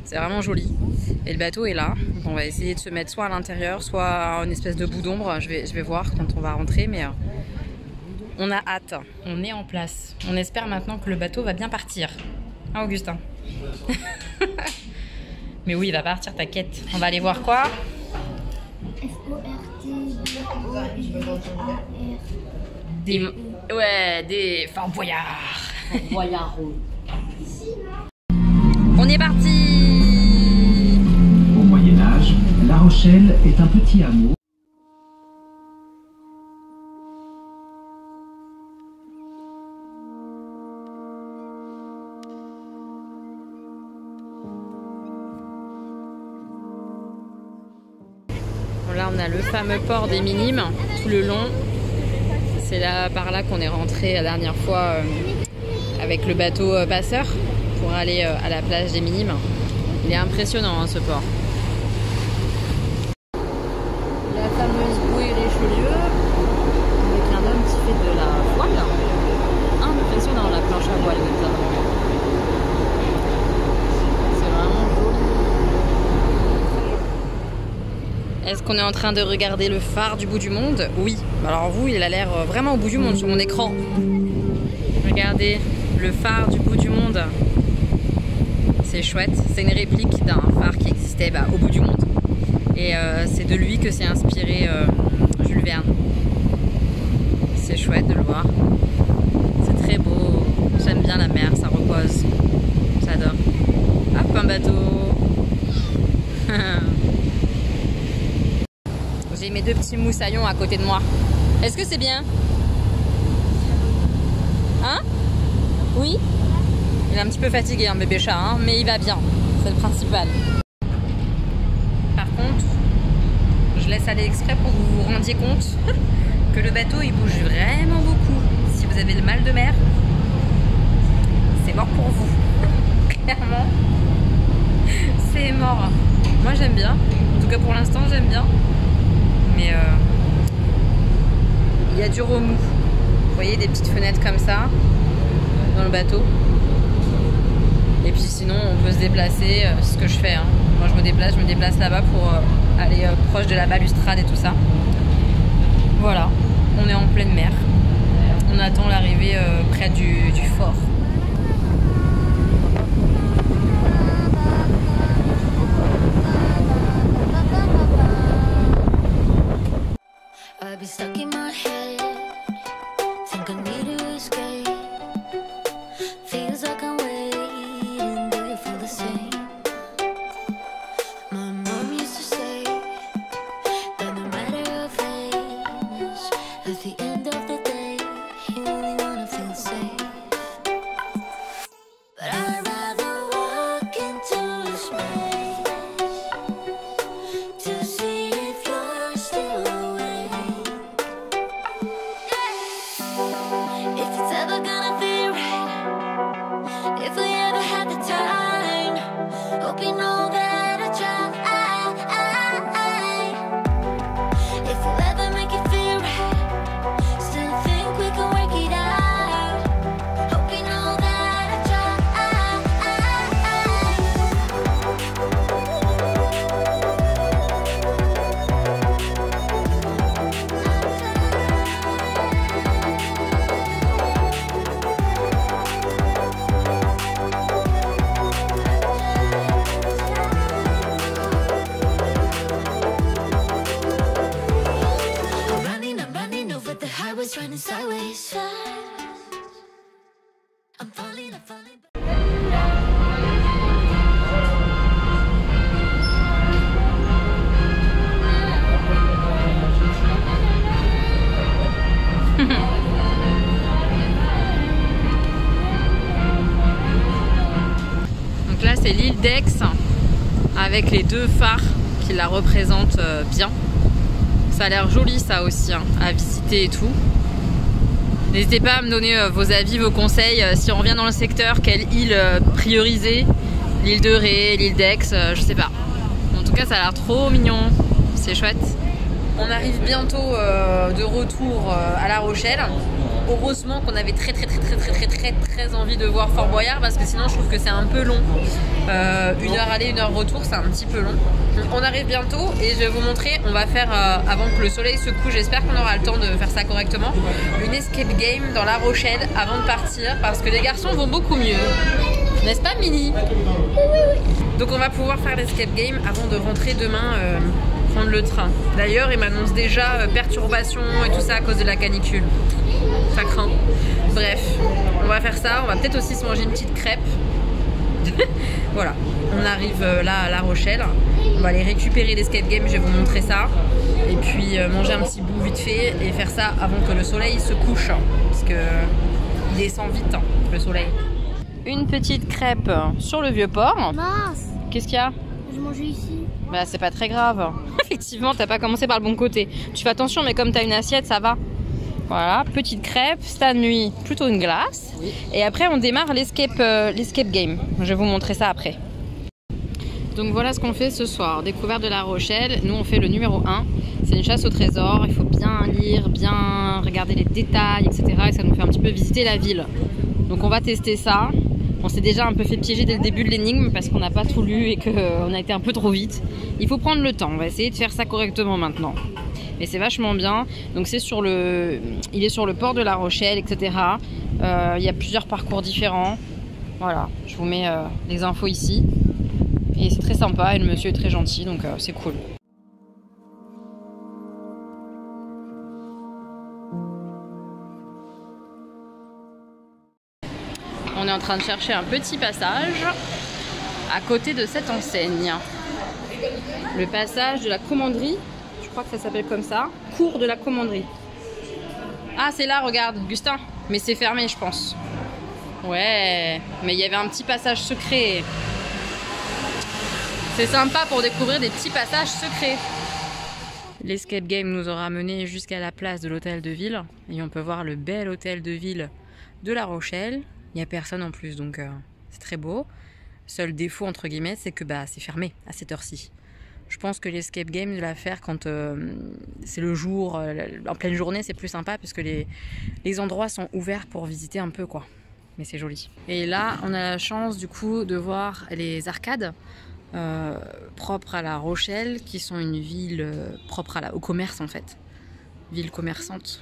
C'est vraiment joli. Et le bateau est là. On va essayer de se mettre soit à l'intérieur, soit à une espèce de bout d'ombre. Je vais voir quand on va rentrer, mais on a hâte. On est en place. On espère maintenant que le bateau va bien partir. Hein, Augustin? Mais oui, il va partir, t'inquiète. On va aller voir quoi? Des Fort Boyard. On est parti. Au Moyen-Âge, La Rochelle est un petit hameau. Là, on a le fameux port des Minimes tout le long. C'est là, par là qu'on est rentré la dernière fois avec le bateau passeur pour aller à la plage des Minimes. Il est impressionnant hein, ce port. La fameuse bouée Richelieu avec un homme qui fait de la voile. Impressionnant la planche à voile comme ça. C'est vraiment joli. Est-ce qu'on est en train de regarder le phare du bout du monde? Oui. Alors vous, il a l'air vraiment au bout du monde sur mon écran. Regardez, le phare du bout du monde. C'est chouette. C'est une réplique d'un phare qui existait au bout du monde. Et c'est de lui que s'est inspiré Jules Verne. C'est chouette de le voir. C'est très beau. J'aime bien la mer, ça repose. J'adore. Hop, un bateau. J'ai mes 2 petits moussaillons à côté de moi. Est-ce que c'est bien? Hein? Oui? Il est un petit peu fatigué, un bébé chat, hein, mais il va bien. C'est le principal. Par contre, je laisse aller exprès pour que vous vous rendiez compte que le bateau, il bouge vraiment beaucoup. Si vous avez le mal de mer, c'est mort pour vous. Clairement, c'est mort. Moi, j'aime bien. En tout cas, pour l'instant, j'aime bien. Mais il y a du remous. Vous voyez des petites fenêtres comme ça dans le bateau. Et puis sinon on peut se déplacer, c'est ce que je fais. Hein. Moi je me déplace là-bas pour aller proche de la balustrade et tout ça. Voilà, on est en pleine mer. On attend l'arrivée près du fort. I'd be stuck in my head. Think I need to escape. Feels like I'm waiting there for the same. My mom used to say that no matter how famous, at the end of the day, you only wanna feel safe. But I'd rather walk into space to see if you're still awake. If it's ever it's running sideways. I'm falling, I'm falling. Donc là c'est l'île d'Aix avec les deux phares qui la représentent bien. Ça a l'air joli ça aussi hein, à visiter et tout. N'hésitez pas à me donner vos avis, vos conseils. Si on revient dans le secteur, quelle île prioriser? L'île de Ré, l'île d'Aix, je sais pas. En tout cas ça a l'air trop mignon, c'est chouette. On arrive bientôt de retour à La Rochelle. Heureusement qu'on avait très envie de voir Fort Boyard parce que sinon je trouve que c'est un peu long. 1 heure aller, 1 heure retour, c'est un petit peu long. On arrive bientôt et je vais vous montrer, on va faire avant que le soleil se couche, j'espère qu'on aura le temps de faire ça correctement, une escape game dans La Rochelle avant de partir parce que les garçons vont beaucoup mieux. N'est-ce pas Mini? Donc on va pouvoir faire l'escape game avant de rentrer demain prendre le train. D'ailleurs il m'annonce déjà perturbations et tout ça à cause de la canicule. Ça craint. Bref, on va faire ça. On va peut-être aussi se manger une petite crêpe. Voilà, on arrive là à La Rochelle. On va aller récupérer l'escape game, je vais vous montrer ça. Et puis manger un petit bout vite fait et faire ça avant que le soleil se couche. Parce que il descend vite, hein, le soleil. Une petite crêpe sur le Vieux-Port. Mince, Qu'est-ce qu'il y a? je mangeais ici. Bah c'est pas très grave. Effectivement, t'as pas commencé par le bon côté. Tu fais attention, mais comme t'as une assiette, ça va. Voilà, petite crêpe, cette nuit, plutôt une glace. Oui. Et après, on démarre l'escape game. Je vais vous montrer ça après. Donc voilà ce qu'on fait ce soir. Découverte de La Rochelle. Nous, on fait le numéro 1. C'est une chasse au trésor. Il faut bien lire, bien regarder les détails, etc. Et ça nous fait un petit peu visiter la ville. Donc on va tester ça. On s'est déjà un peu fait piéger dès le début de l'énigme parce qu'on n'a pas tout lu et qu'on a été un peu trop vite. Il faut prendre le temps. On va essayer de faire ça correctement maintenant. Mais c'est vachement bien. Donc c'est sur il est sur le port de La Rochelle, etc. Il y a plusieurs parcours différents. Voilà, je vous mets les infos ici. Et c'est très sympa et le monsieur est très gentil, donc c'est cool. On est en train de chercher un petit passage à côté de cette enseigne. Le passage de la commanderie. Je crois que ça s'appelle comme ça. Cours de la commanderie. Ah, c'est là, regarde, Augustin. Mais c'est fermé, je pense. Ouais, mais il y avait un petit passage secret. C'est sympa pour découvrir des petits passages secrets. L'escape game nous aura mené jusqu'à la place de l'hôtel de ville. Et on peut voir le bel hôtel de ville de La Rochelle. Il n'y a personne en plus, donc c'est très beau. Seul défaut, entre guillemets, c'est que c'est fermé à cette heure-ci. Je pense que l'escape game, de la faire quand c'est le jour, en pleine journée, c'est plus sympa parce que les endroits sont ouverts pour visiter un peu, quoi. Mais c'est joli. Et là, on a la chance du coup de voir les arcades propres à La Rochelle, qui sont une ville propre au commerce en fait. Ville commerçante.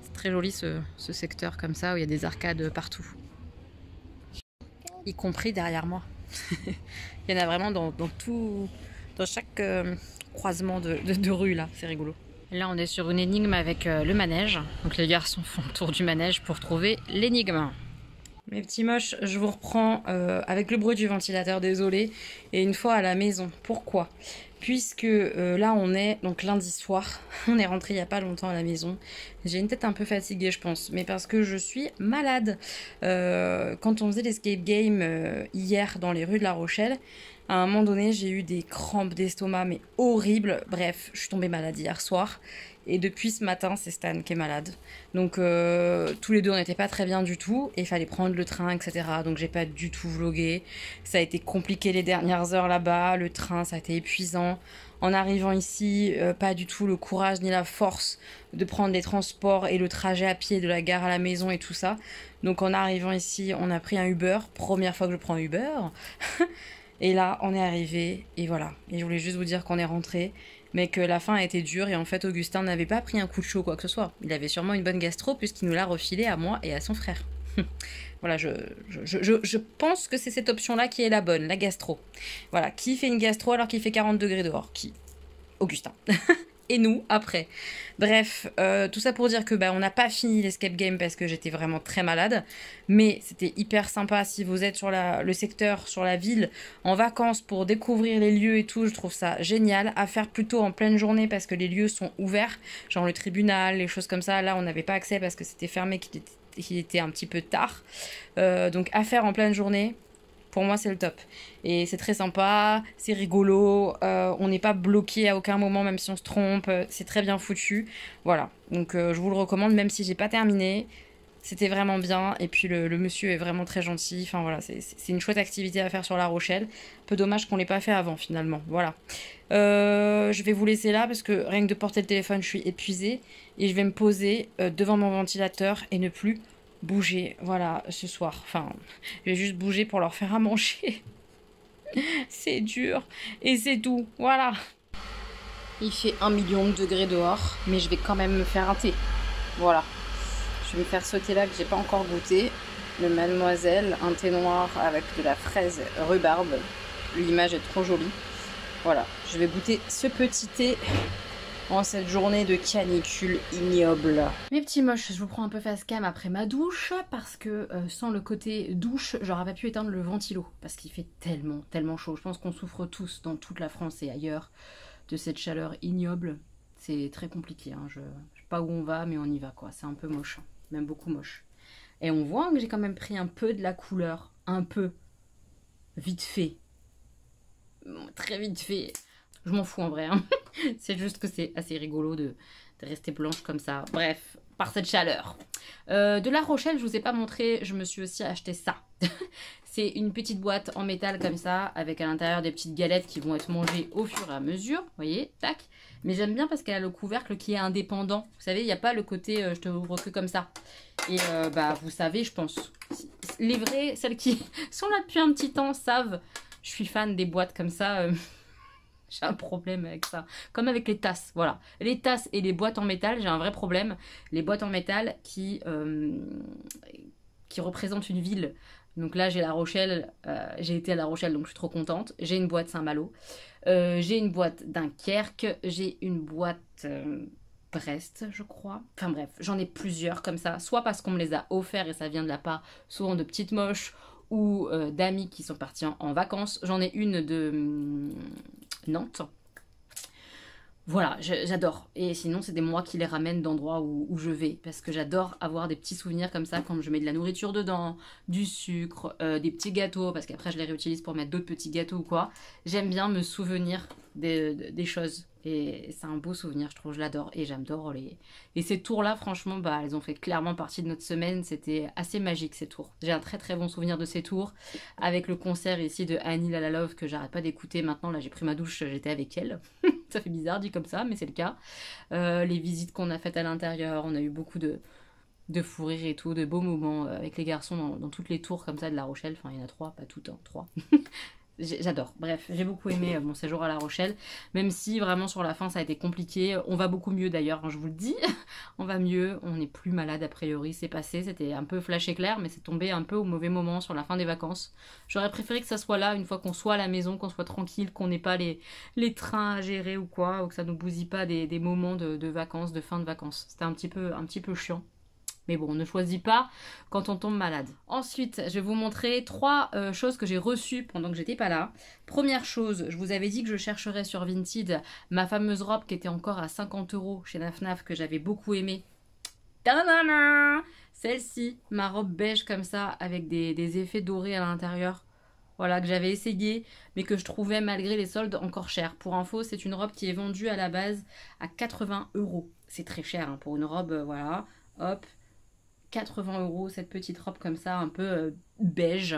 C'est très joli ce secteur comme ça où il y a des arcades partout. Y compris derrière moi. Il y en a vraiment dans chaque croisement de rue là, c'est rigolo. Et là on est sur une énigme avec le manège. Donc les garçons font le tour du manège pour trouver l'énigme. Mes petits moches, je vous reprends avec le bruit du ventilateur, désolé. Et une fois à la maison. Pourquoi ? Puisque là on est donc lundi soir, on est rentré il n'y a pas longtemps à la maison. J'ai une tête un peu fatiguée je pense, mais parce que je suis malade. Quand on faisait l'escape game hier dans les rues de La Rochelle, à un moment donné j'ai eu des crampes d'estomac mais horribles. Bref, je suis tombée malade hier soir. Et depuis ce matin, c'est Stan qui est malade. Donc tous les deux, on n'était pas très bien du tout. Et il fallait prendre le train, etc. Donc j'ai pas du tout vlogué. Ça a été compliqué les dernières heures là-bas. Le train, ça a été épuisant. En arrivant ici, pas du tout le courage ni la force de prendre les transports et le trajet à pied de la gare à la maison et tout ça. Donc en arrivant ici, on a pris un Uber. Première fois que je prends un Uber. Et là, on est arrivé. Et voilà. Et je voulais juste vous dire qu'on est rentré. Mais que la fin a été dure et en fait Augustin n'avait pas pris un coup de chaud quoi que ce soit. Il avait sûrement une bonne gastro puisqu'il nous l'a refilé à moi et à son frère. Voilà, je pense que c'est cette option-là qui est la bonne, la gastro. Voilà, qui fait une gastro alors qu'il fait 40 degrés dehors ? Qui ? Augustin. et nous après. Bref, tout ça pour dire que on n'a pas fini l'escape game parce que j'étais vraiment très malade, mais c'était hyper sympa si vous êtes sur le secteur, sur la ville, en vacances pour découvrir les lieux et tout, je trouve ça génial, à faire plutôt en pleine journée parce que les lieux sont ouverts, genre le tribunal, les choses comme ça, là on n'avait pas accès parce que c'était fermé, qu'il était un petit peu tard, donc à faire en pleine journée. Pour moi, c'est le top. Et c'est très sympa, c'est rigolo, on n'est pas bloqué à aucun moment, même si on se trompe, c'est très bien foutu. Voilà, donc je vous le recommande, même si j'ai pas terminé. C'était vraiment bien, et puis le monsieur est vraiment très gentil. Enfin voilà, c'est une chouette activité à faire sur La Rochelle. Peu dommage qu'on l'ait pas fait avant finalement, voilà. Je vais vous laisser là, parce que rien que de porter le téléphone, je suis épuisée. Et je vais me poser devant mon ventilateur et ne plus bouger, voilà, ce soir. Enfin, je vais juste bouger pour leur faire à manger. C'est dur. Et c'est tout, voilà. Il fait 1 million de degrés dehors, mais je vais quand même me faire un thé. Voilà. Je vais me faire sauter là que j'ai pas encore goûté. Le Mademoiselle, un thé noir avec de la fraise rhubarbe. L'image est trop jolie. Voilà, je vais goûter ce petit thé en cette journée de canicule ignoble. Mes petits moches, je vous prends un peu face cam après ma douche parce que sans le côté douche, j'aurais pas pu éteindre le ventilo parce qu'il fait tellement chaud. Je pense qu'on souffre tous dans toute la France et ailleurs de cette chaleur ignoble. C'est très compliqué, hein. Je sais pas où on va, mais on y va quoi. C'est un peu moche, même beaucoup moche. Et on voit que j'ai quand même pris un peu de la couleur, un peu, vite fait. Très vite fait. Je m'en fous en vrai, hein. C'est juste que c'est assez rigolo de rester blanche comme ça. Bref, par cette chaleur. De La Rochelle, je vous ai pas montré, je me suis aussi acheté ça. C'est une petite boîte en métal comme ça, avec à l'intérieur des petites galettes qui vont être mangées au fur et à mesure. Vous voyez, tac. Mais j'aime bien parce qu'elle a le couvercle qui est indépendant. Vous savez, il n'y a pas le côté je te ouvre que comme ça. Et vous savez, je pense. Les vrais, celles qui sont là depuis un petit temps, savent. Je suis fan des boîtes comme ça. J'ai un problème avec ça. Comme avec les tasses, voilà. Les tasses et les boîtes en métal, j'ai un vrai problème. Les boîtes en métal qui représentent une ville. Donc là, j'ai La Rochelle. J'ai été à La Rochelle, donc je suis trop contente. J'ai une boîte Saint-Malo. J'ai une boîte Dunkerque. J'ai une boîte Brest, je crois. Enfin bref, j'en ai plusieurs comme ça. Soit parce qu'on me les a offerts et ça vient de la part souvent de petites moches ou d'amis qui sont partis en vacances. J'en ai une de Nantes. Voilà, j'adore. Et sinon, c'est des moi qui les ramène d'endroits où je vais. Parce que j'adore avoir des petits souvenirs comme ça, quand je mets de la nourriture dedans, du sucre, des petits gâteaux, parce qu'après je les réutilise pour mettre d'autres petits gâteaux ou quoi. J'aime bien me souvenir des choses. Et c'est un beau souvenir, je trouve, je l'adore. Et j'adore les... Et ces tours-là, franchement, elles ont fait clairement partie de notre semaine. C'était assez magique, ces tours. J'ai un très bon souvenir de ces tours. Avec le concert ici de Annie La La Love, que j'arrête pas d'écouter. Maintenant, là, j'ai pris ma douche, j'étais avec elle. Ça fait bizarre dit comme ça, mais c'est le cas. Les visites qu'on a faites à l'intérieur, on a eu beaucoup de fou rire et tout, de beaux moments avec les garçons dans toutes les tours comme ça de La Rochelle. Enfin, il y en a 3, pas toutes, hein, 3. J'adore. Bref, j'ai beaucoup aimé mon séjour à La Rochelle, même si vraiment sur la fin ça a été compliqué. On va beaucoup mieux d'ailleurs, hein, je vous le dis. On va mieux, on n'est plus malade a priori, c'est passé, c'était un peu flash éclair, mais c'est tombé un peu au mauvais moment sur la fin des vacances. J'aurais préféré que ça soit là, une fois qu'on soit à la maison, qu'on soit tranquille, qu'on n'ait pas les trains à gérer ou quoi, ou que ça nous bousille pas des moments de vacances, de fin de vacances. C'était un petit peu chiant. Mais bon, on ne choisit pas quand on tombe malade. Ensuite, je vais vous montrer 3 choses que j'ai reçues pendant que j'étais pas là. Première chose, je vous avais dit que je chercherais sur Vinted ma fameuse robe qui était encore à 50 € chez Naf que j'avais beaucoup aimée. Tadadana! Celle-ci, ma robe beige comme ça, avec des effets dorés à l'intérieur. Voilà, que j'avais essayé, mais que je trouvais malgré les soldes encore cher. Pour info, c'est une robe qui est vendue à la base à 80 €. C'est très cher hein, pour une robe, voilà. Hop. 80 € cette petite robe comme ça un peu beige.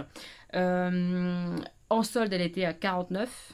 En solde elle était à 49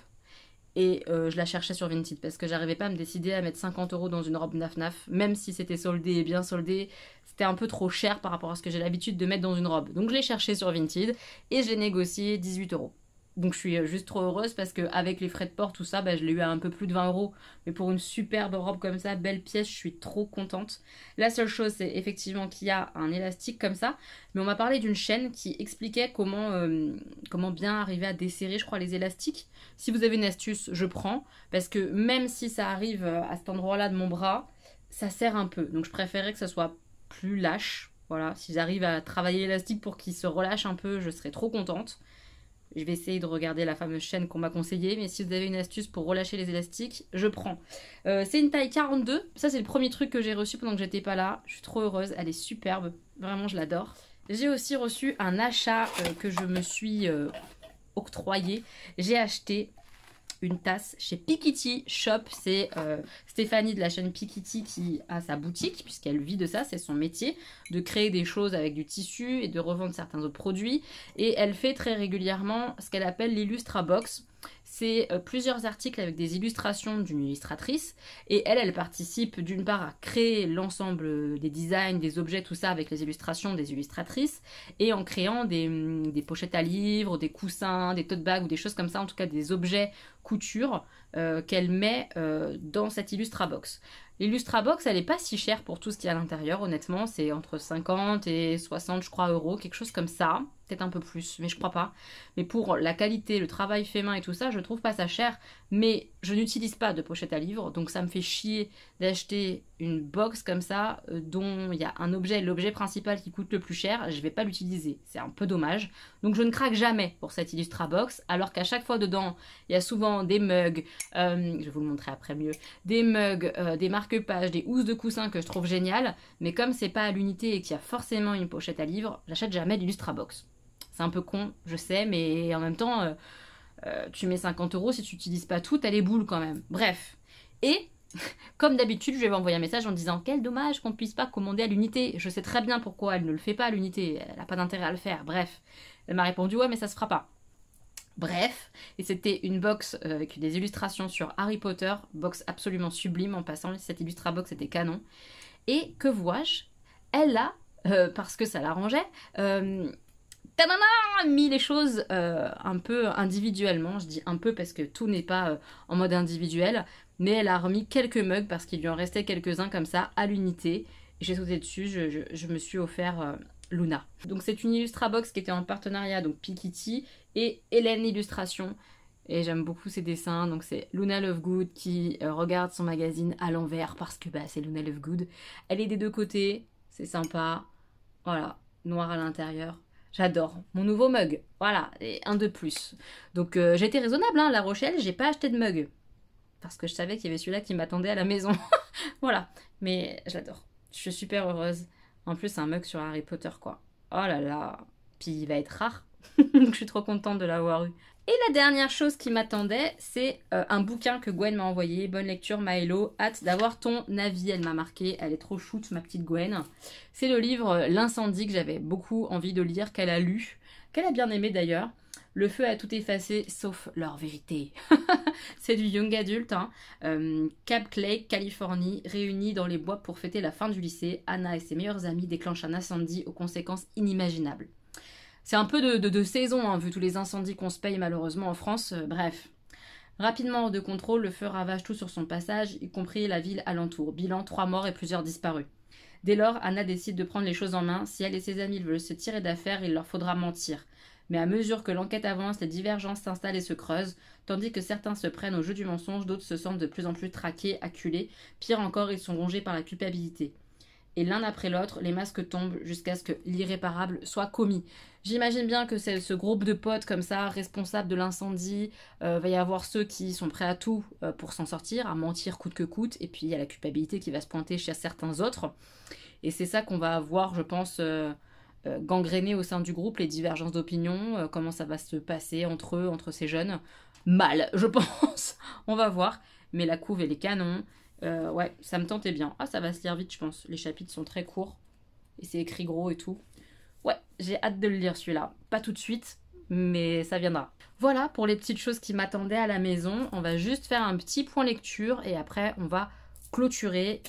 et je la cherchais sur Vinted parce que j'arrivais pas à me décider à mettre 50 € dans une robe Naf, même si c'était soldé et bien soldé, c'était un peu trop cher par rapport à ce que j'ai l'habitude de mettre dans une robe. Donc je l'ai cherché sur Vinted et je l'ai négocié 18 €. Donc je suis juste trop heureuse parce qu'avec les frais de port, tout ça, bah, je l'ai eu à un peu plus de 20 €. Mais pour une superbe robe comme ça, belle pièce, je suis trop contente. La seule chose, c'est effectivement qu'il y a un élastique comme ça. Mais on m'a parlé d'une chaîne qui expliquait comment bien arriver à desserrer, je crois, les élastiques. Si vous avez une astuce, je prends. Parce que même si ça arrive à cet endroit-là de mon bras, ça serre un peu. Donc je préférais que ça soit plus lâche. Voilà, si j'arrive à travailler l'élastique pour qu'il se relâche un peu, je serais trop contente. Je vais essayer de regarder la fameuse chaîne qu'on m'a conseillée, mais si vous avez une astuce pour relâcher les élastiques, je prends. C'est une taille 42, ça c'est le premier truc que j'ai reçu pendant que j'étais pas là. Je suis trop heureuse, elle est superbe, vraiment je l'adore. J'ai aussi reçu un achat que je me suis octroyé. J'ai acheté une tasse chez Pikitty Shop. C'est Stéphanie de la chaîne Pikitty qui a sa boutique, puisqu'elle vit de ça, c'est son métier, de créer des choses avec du tissu et de revendre certains autres produits. Et elle fait très régulièrement ce qu'elle appelle l'Illustrabox. C'est plusieurs articles avec des illustrations d'une illustratrice. Et elle participe d'une part à créer l'ensemble des designs, des objets, tout ça avec les illustrations des illustratrices. Et en créant des pochettes à livres, des coussins, des tote bags ou des choses comme ça, en tout cas des objets couture qu'elle met dans cette Illustrabox. L'Illustrabox, elle n'est pas si chère pour tout ce qu'il y a à l'intérieur, honnêtement. C'est entre 50 et 60, je crois, €, quelque chose comme ça. Peut-être un peu plus, mais je crois pas. Mais pour la qualité, le travail fait main et tout ça, je trouve pas ça cher. Mais je n'utilise pas de pochette à livres, donc ça me fait chier d'acheter une box comme ça, dont il y a un objet, l'objet principal qui coûte le plus cher. Je vais pas l'utiliser, c'est un peu dommage. Donc je ne craque jamais pour cette Illustrabox, alors qu'à chaque fois dedans, il y a souvent des mugs, je vais vous le montrer après mieux, des mugs, des marque-pages, des housses de coussins que je trouve géniales. Mais comme c'est pas à l'unité et qu'il y a forcément une pochette à livres, j'achète jamais d'Illustrabox. C'est un peu con, je sais, mais en même temps, tu mets 50 €, si tu n'utilises pas tout, t'as les boules quand même. Bref. Et, comme d'habitude, je vais envoyer un message en disant « Quel dommage qu'on ne puisse pas commander à l'unité. Je sais très bien pourquoi elle ne le fait pas à l'unité. Elle n'a pas d'intérêt à le faire. » Bref. Elle m'a répondu « Ouais, mais ça se fera pas. » Bref. Et c'était une box avec des illustrations sur Harry Potter. Box absolument sublime en passant. Cette Illustrabox était canon. Et que vois-je? Elle a, parce que ça l'arrangeait, mis les choses un peu individuellement. Je dis un peu parce que tout n'est pas en mode individuel, mais elle a remis quelques mugs parce qu'il lui en restait quelques-uns comme ça à l'unité. J'ai sauté dessus, je me suis offert Luna. Donc c'est une Illustrabox qui était en partenariat, donc Pikitty et Hélène Illustration. Et j'aime beaucoup ses dessins, donc c'est Luna Lovegood qui regarde son magazine à l'envers parce que bah, c'est Luna Lovegood. Elle est des deux côtés, c'est sympa. Voilà, noir à l'intérieur. J'adore. Mon nouveau mug. Voilà, et un de plus. Donc j'ai été raisonnable, hein, La Rochelle, j'ai pas acheté de mug. Parce que je savais qu'il y avait celui-là qui m'attendait à la maison. Voilà, mais j'adore. Je suis super heureuse. En plus, c'est un mug sur Harry Potter, quoi. Oh là là. Puis il va être rare. Donc je suis trop contente de l'avoir eu. Et la dernière chose qui m'attendait, c'est un bouquin que Gwen m'a envoyé. Bonne lecture, Maëlo. Hâte d'avoir ton avis. Elle m'a marqué. Elle est trop shoot, ma petite Gwen. C'est le livre L'incendie que j'avais beaucoup envie de lire, qu'elle a lu, qu'elle a bien aimé d'ailleurs. Le feu a tout effacé, sauf leur vérité. C'est du young adulte. Hein. Cap Lake, Californie, réunis dans les bois pour fêter la fin du lycée. Anna et ses meilleurs amis déclenchent un incendie aux conséquences inimaginables. C'est un peu de saison, hein, vu tous les incendies qu'on se paye malheureusement en France. Bref. Rapidement hors de contrôle, le feu ravage tout sur son passage, y compris la ville alentour. Bilan, 3 morts et plusieurs disparus. Dès lors, Anna décide de prendre les choses en main. Si elle et ses amis veulent se tirer d'affaire, il leur faudra mentir. Mais à mesure que l'enquête avance, les divergences s'installent et se creusent, tandis que certains se prennent au jeu du mensonge, d'autres se sentent de plus en plus traqués, acculés. Pire encore, ils sont rongés par la culpabilité. Et l'un après l'autre, les masques tombent jusqu'à ce que l'irréparable soit commis. J'imagine bien que c'est ce groupe de potes comme ça, responsables de l'incendie, va y avoir ceux qui sont prêts à tout pour s'en sortir, à mentir coûte que coûte, et puis il y a la culpabilité qui va se pointer chez certains autres. Et c'est ça qu'on va avoir, je pense, gangréné au sein du groupe, les divergences d'opinion, comment ça va se passer entre eux, entre ces jeunes. Mal, je pense. On va voir. Mais la couve et les canons... ouais, ça me tentait bien. Ah, ça va se lire vite, je pense. Les chapitres sont très courts. Et c'est écrit gros et tout. Ouais, j'ai hâte de le lire celui-là. Pas tout de suite, mais ça viendra. Voilà pour les petites choses qui m'attendaient à la maison. On va juste faire un petit point lecture et après, on va clôturer,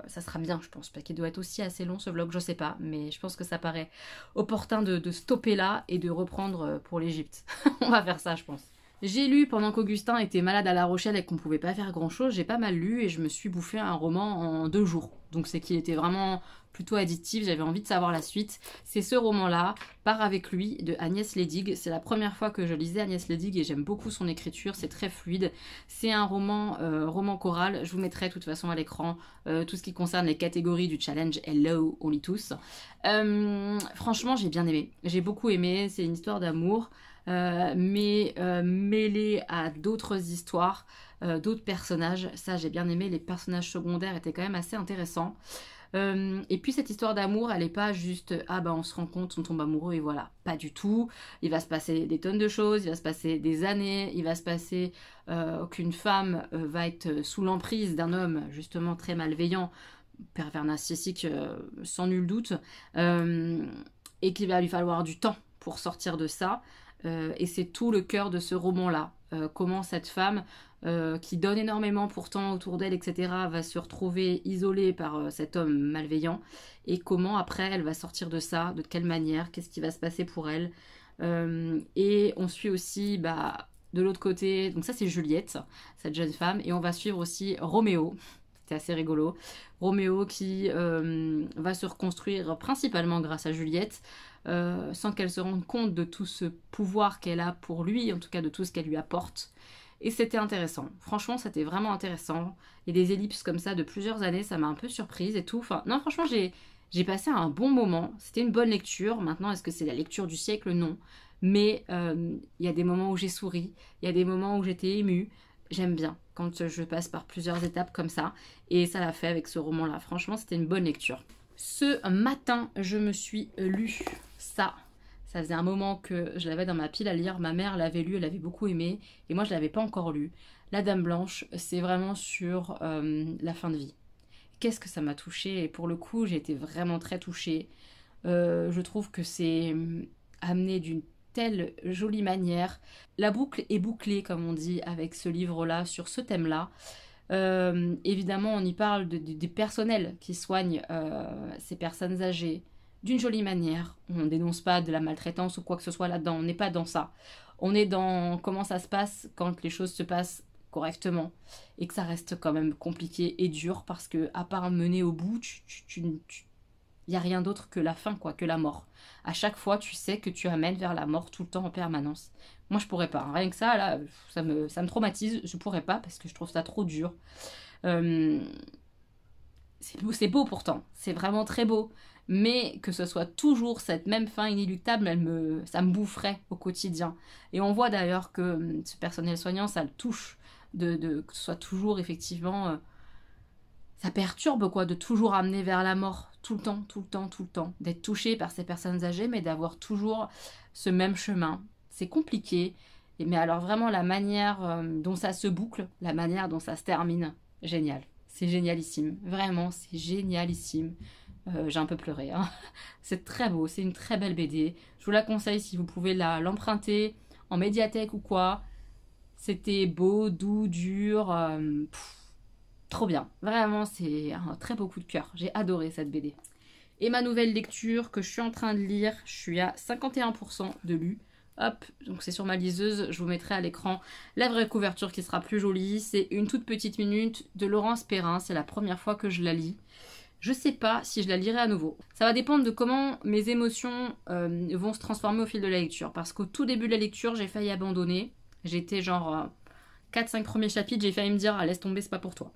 ça sera bien je pense, parce qu'il doit être aussi assez long ce vlog, je sais pas, mais je pense que ça paraît opportun de stopper là et de reprendre pour l'Égypte. On va faire ça je pense. J'ai lu pendant qu'Augustin était malade à La Rochelle et qu'on pouvait pas faire grand chose, j'ai pas mal lu et je me suis bouffé un roman en 2 jours. Donc c'est qu'il était vraiment plutôt addictif, j'avais envie de savoir la suite. C'est ce roman-là, Pars avec lui, de Agnès Ledig. C'est la première fois que je lisais Agnès Ledig et j'aime beaucoup son écriture, c'est très fluide. C'est un roman choral, je vous mettrai de toute façon à l'écran tout ce qui concerne les catégories du challenge Hello, on lit tous. Franchement j'ai bien aimé, j'ai beaucoup aimé, c'est une histoire d'amour. Mais mêlé à d'autres histoires, d'autres personnages. Ça j'ai bien aimé, les personnages secondaires étaient quand même assez intéressants. Et puis cette histoire d'amour, elle est pas juste ah bah on se rencontre, on tombe amoureux et voilà, pas du tout. Il va se passer des tonnes de choses, il va se passer des années, il va se passer qu'une femme va être sous l'emprise d'un homme justement très malveillant, pervers narcissique sans nul doute, et qu'il va lui falloir du temps pour sortir de ça. Et c'est tout le cœur de ce roman-là. Comment cette femme, qui donne énormément pourtant autour d'elle, etc., va se retrouver isolée par cet homme malveillant. Et comment après elle va sortir de ça, de quelle manière, qu'est-ce qui va se passer pour elle. Et on suit aussi de l'autre côté, donc ça c'est Juliette, cette jeune femme. Et on va suivre aussi Roméo. C'était assez rigolo. Roméo qui va se reconstruire principalement grâce à Juliette. Sans qu'elle se rende compte de tout ce pouvoir qu'elle a pour lui, en tout cas de tout ce qu'elle lui apporte. Et c'était intéressant. Franchement, c'était vraiment intéressant. Et des ellipses comme ça de plusieurs années, ça m'a un peu surprise et tout. Enfin, non, franchement, j'ai passé un bon moment. C'était une bonne lecture. Maintenant, est-ce que c'est la lecture du siècle? Non. Mais il y a des moments où j'ai souri. Il y a des moments où j'étais émue. J'aime bien quand je passe par plusieurs étapes comme ça. Et ça l'a fait avec ce roman-là. Franchement, c'était une bonne lecture. Ce matin, je me suis lu ça. Ça faisait un moment que je l'avais dans ma pile à lire. Ma mère l'avait lu, elle avait beaucoup aimé. Et moi, je ne l'avais pas encore lu. La Dame Blanche, c'est vraiment sur la fin de vie. Qu'est-ce que ça m'a touchée. Et pour le coup, j'ai été vraiment très touchée. Je trouve que c'est amené d'une telle jolie manière. La boucle est bouclée, comme on dit, avec ce livre-là, sur ce thème-là. Évidemment, on y parle des personnels qui soignent ces personnes âgées d'une jolie manière. On ne dénonce pas de la maltraitance ou quoi que ce soit là-dedans. On n'est pas dans ça. On est dans comment ça se passe quand les choses se passent correctement et que ça reste quand même compliqué et dur parce que à part mener au bout, il n'y a rien d'autre que la fin, quoi, que la mort. À chaque fois, tu sais que tu amènes vers la mort tout le temps en permanence. Moi, je pourrais pas. Rien que ça, là, ça me traumatise. Je pourrais pas parce que je trouve ça trop dur. C'est beau pourtant. C'est vraiment très beau. Mais que ce soit toujours cette même fin inéluctable, ça me boufferait au quotidien. Et on voit d'ailleurs que ce personnel soignant, ça le touche. Que ce soit toujours effectivement... ça perturbe quoi, de toujours amener vers la mort. Tout le temps, tout le temps, tout le temps. D'être touché par ces personnes âgées, mais d'avoir toujours ce même chemin. C'est compliqué, mais alors vraiment la manière dont ça se boucle, la manière dont ça se termine, génial. C'est génialissime, vraiment, c'est génialissime. J'ai un peu pleuré, hein. C'est très beau, c'est une très belle BD. Je vous la conseille si vous pouvez l'emprunter en médiathèque ou quoi. C'était beau, doux, dur, trop bien. Vraiment, c'est un très beau coup de cœur. J'ai adoré cette BD. Et ma nouvelle lecture que je suis en train de lire, je suis à 51% de lu. Hop, donc c'est sur ma liseuse, je vous mettrai à l'écran la vraie couverture qui sera plus jolie. C'est Une toute petite minute de Laurence Perrin, c'est la première fois que je la lis. Je sais pas si je la lirai à nouveau. Ça va dépendre de comment mes émotions vont se transformer au fil de la lecture. Parce qu'au tout début de la lecture, j'ai failli abandonner. J'étais genre 4-5 premiers chapitres, j'ai failli me dire ah, laisse tomber, c'est pas pour toi.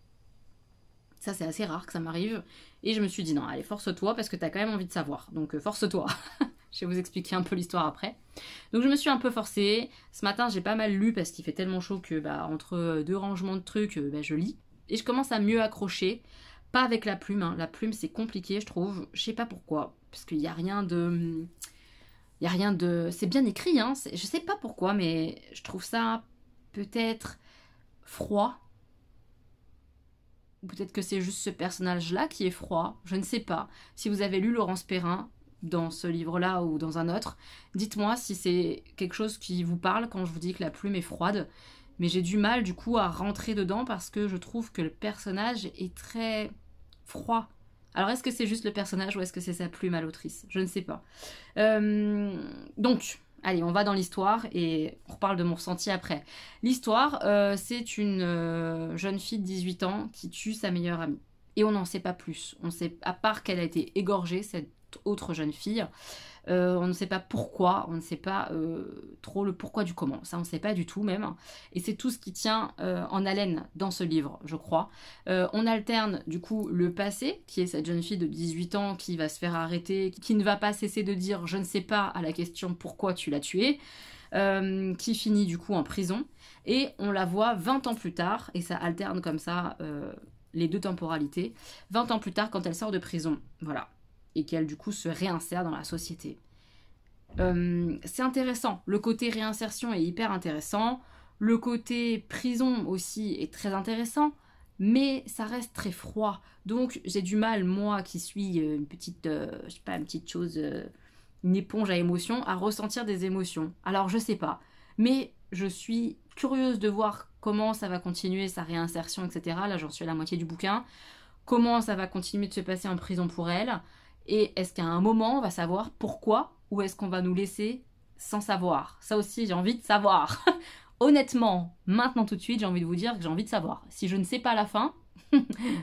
Ça c'est assez rare que ça m'arrive. Et je me suis dit non, allez force-toi parce que t'as quand même envie de savoir. Donc force-toi. Je vais vous expliquer un peu l'histoire après. Donc je me suis un peu forcée. Ce matin j'ai pas mal lu parce qu'il fait tellement chaud que entre 2 rangements de trucs, je lis. Et je commence à mieux accrocher. Pas avec la plume, hein. La plume c'est compliqué je trouve. Je sais pas pourquoi. Parce qu'il n'y a rien de... Il y a rien de... C'est bien écrit, hein. Je sais pas pourquoi, mais je trouve ça peut-être froid. Peut-être que c'est juste ce personnage-là qui est froid. Je ne sais pas. Si vous avez lu Laurence Perrin dans ce livre-là ou dans un autre, dites-moi si c'est quelque chose qui vous parle quand je vous dis que la plume est froide. mais j'ai du mal du coup à rentrer dedans parce que je trouve que le personnage est très froid. Alors est-ce que c'est juste le personnage ou est-ce que c'est sa plume à l'autrice? Je ne sais pas. Donc, allez, on va dans l'histoire et on reparle de mon ressenti après. L'histoire, c'est une jeune fille de 18 ans qui tue sa meilleure amie. Et on n'en sait pas plus. On sait, à part qu'elle a été égorgée, cette autre jeune fille. On ne sait pas pourquoi, on ne sait pas trop le pourquoi du comment, ça on ne sait pas du tout même, et c'est tout ce qui tient en haleine dans ce livre, je crois. On alterne du coup le passé, qui est cette jeune fille de 18 ans qui va se faire arrêter, qui ne va pas cesser de dire je ne sais pas à la question pourquoi tu l'as tuée, qui finit du coup en prison, et on la voit 20 ans plus tard, et ça alterne comme ça les deux temporalités, 20 ans plus tard quand elle sort de prison, voilà. Et qu'elle du coup se réinsère dans la société. C'est intéressant, le côté réinsertion est hyper intéressant, le côté prison aussi est très intéressant, mais ça reste très froid. Donc j'ai du mal, moi qui suis une petite, je sais pas, une petite chose, une éponge à émotions, à ressentir des émotions. Alors je sais pas, mais je suis curieuse de voir comment ça va continuer sa réinsertion, etc. Là j'en suis à la moitié du bouquin. Comment ça va continuer de se passer en prison pour elle. Et est-ce qu'à un moment, on va savoir pourquoi ou est-ce qu'on va nous laisser sans savoir? Ça aussi, j'ai envie de savoir. Honnêtement, maintenant tout de suite, j'ai envie de vous dire que j'ai envie de savoir. Si je ne sais pas la fin,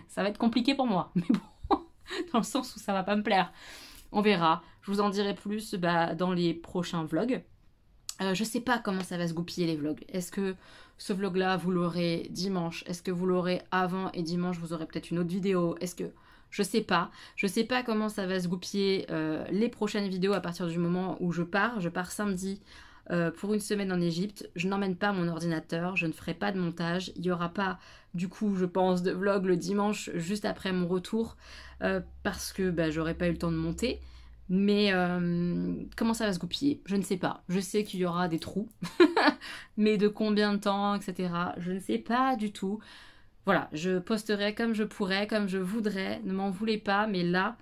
ça va être compliqué pour moi. Mais bon, dans le sens où ça va pas me plaire. On verra. Je vous en dirai plus dans les prochains vlogs. Je sais pas comment ça va se goupiller les vlogs. Est-ce que ce vlog-là, vous l'aurez dimanche? Est-ce que vous l'aurez avant et dimanche, vous aurez peut-être une autre vidéo? Est-ce que... Je sais pas comment ça va se goupiller les prochaines vidéos à partir du moment où je pars samedi pour une semaine en Égypte. Je n'emmène pas mon ordinateur, je ne ferai pas de montage, il n'y aura pas du coup je pense de vlog le dimanche juste après mon retour parce que j'aurai pas eu le temps de monter. Mais comment ça va se goupiller? Je ne sais pas. Je sais qu'il y aura des trous, mais de combien de temps, etc. Je ne sais pas du tout. Voilà, je posterai comme je pourrai, comme je voudrais, ne m'en voulez pas, mais là,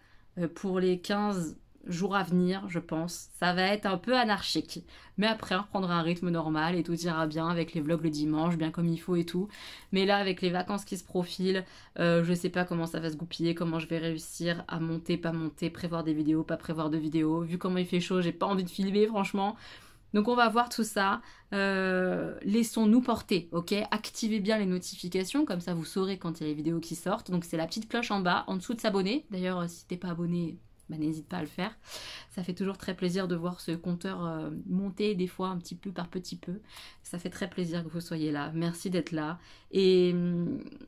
pour les 15 jours à venir, je pense, ça va être un peu anarchique. Mais après, on reprendra un rythme normal et tout ira bien avec les vlogs le dimanche, bien comme il faut et tout. Mais là, avec les vacances qui se profilent, je sais pas comment ça va se goupiller, comment je vais réussir à monter, pas monter, prévoir des vidéos, pas prévoir de vidéos. Vu comment il fait chaud, j'ai pas envie de filmer, franchement. Donc on va voir tout ça, laissons-nous porter, ok? Activez bien les notifications, comme ça vous saurez quand il y a les vidéos qui sortent. Donc c'est la petite cloche en bas, en dessous de s'abonner. D'ailleurs, si t'es pas abonné, n'hésite pas à le faire. Ça fait toujours très plaisir de voir ce compteur monter des fois un petit peu par petit peu. Ça fait très plaisir que vous soyez là. Merci d'être là. Et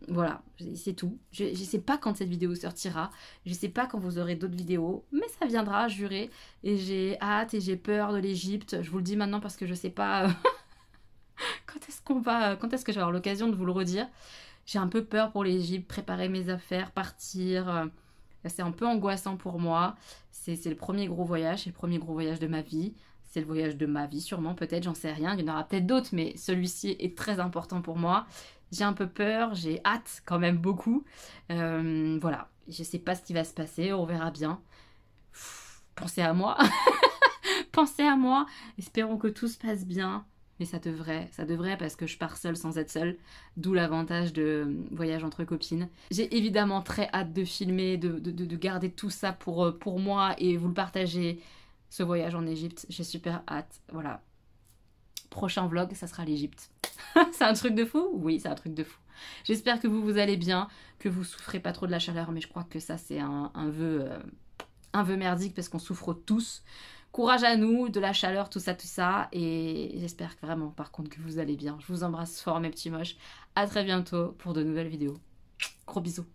voilà, c'est tout. Je sais pas quand cette vidéo sortira. Je sais pas quand vous aurez d'autres vidéos. Mais ça viendra, juré. Et j'ai hâte et j'ai peur de l'Égypte. Je vous le dis maintenant parce que je sais pas quand est-ce que je vais avoir l'occasion de vous le redire. J'ai un peu peur pour l'Égypte, préparer mes affaires, partir... C'est un peu angoissant pour moi. C'est le premier gros voyage, c'est le premier gros voyage de ma vie. C'est le voyage de ma vie sûrement, peut-être, j'en sais rien. Il y en aura peut-être d'autres, mais celui-ci est très important pour moi. J'ai un peu peur, j'ai hâte quand même beaucoup. Voilà, je sais pas ce qui va se passer, on verra bien. Pensez à moi. Pensez à moi. Espérons que tout se passe bien. Mais ça devrait parce que je pars seule sans être seule, d'où l'avantage de voyage entre copines. J'ai évidemment très hâte de filmer, de garder tout ça pour moi et vous le partager, ce voyage en Égypte. J'ai super hâte, voilà. Prochain vlog, ça sera l'Égypte. C'est un truc de fou? Oui, c'est un truc de fou. J'espère que vous allez bien, que vous souffrez pas trop de la chaleur, mais je crois que ça c'est un vœu merdique parce qu'on souffre tous. Courage à nous, de la chaleur, tout ça. Et j'espère vraiment, par contre, que vous allez bien. Je vous embrasse fort, mes petits moches. À très bientôt pour de nouvelles vidéos. Gros bisous.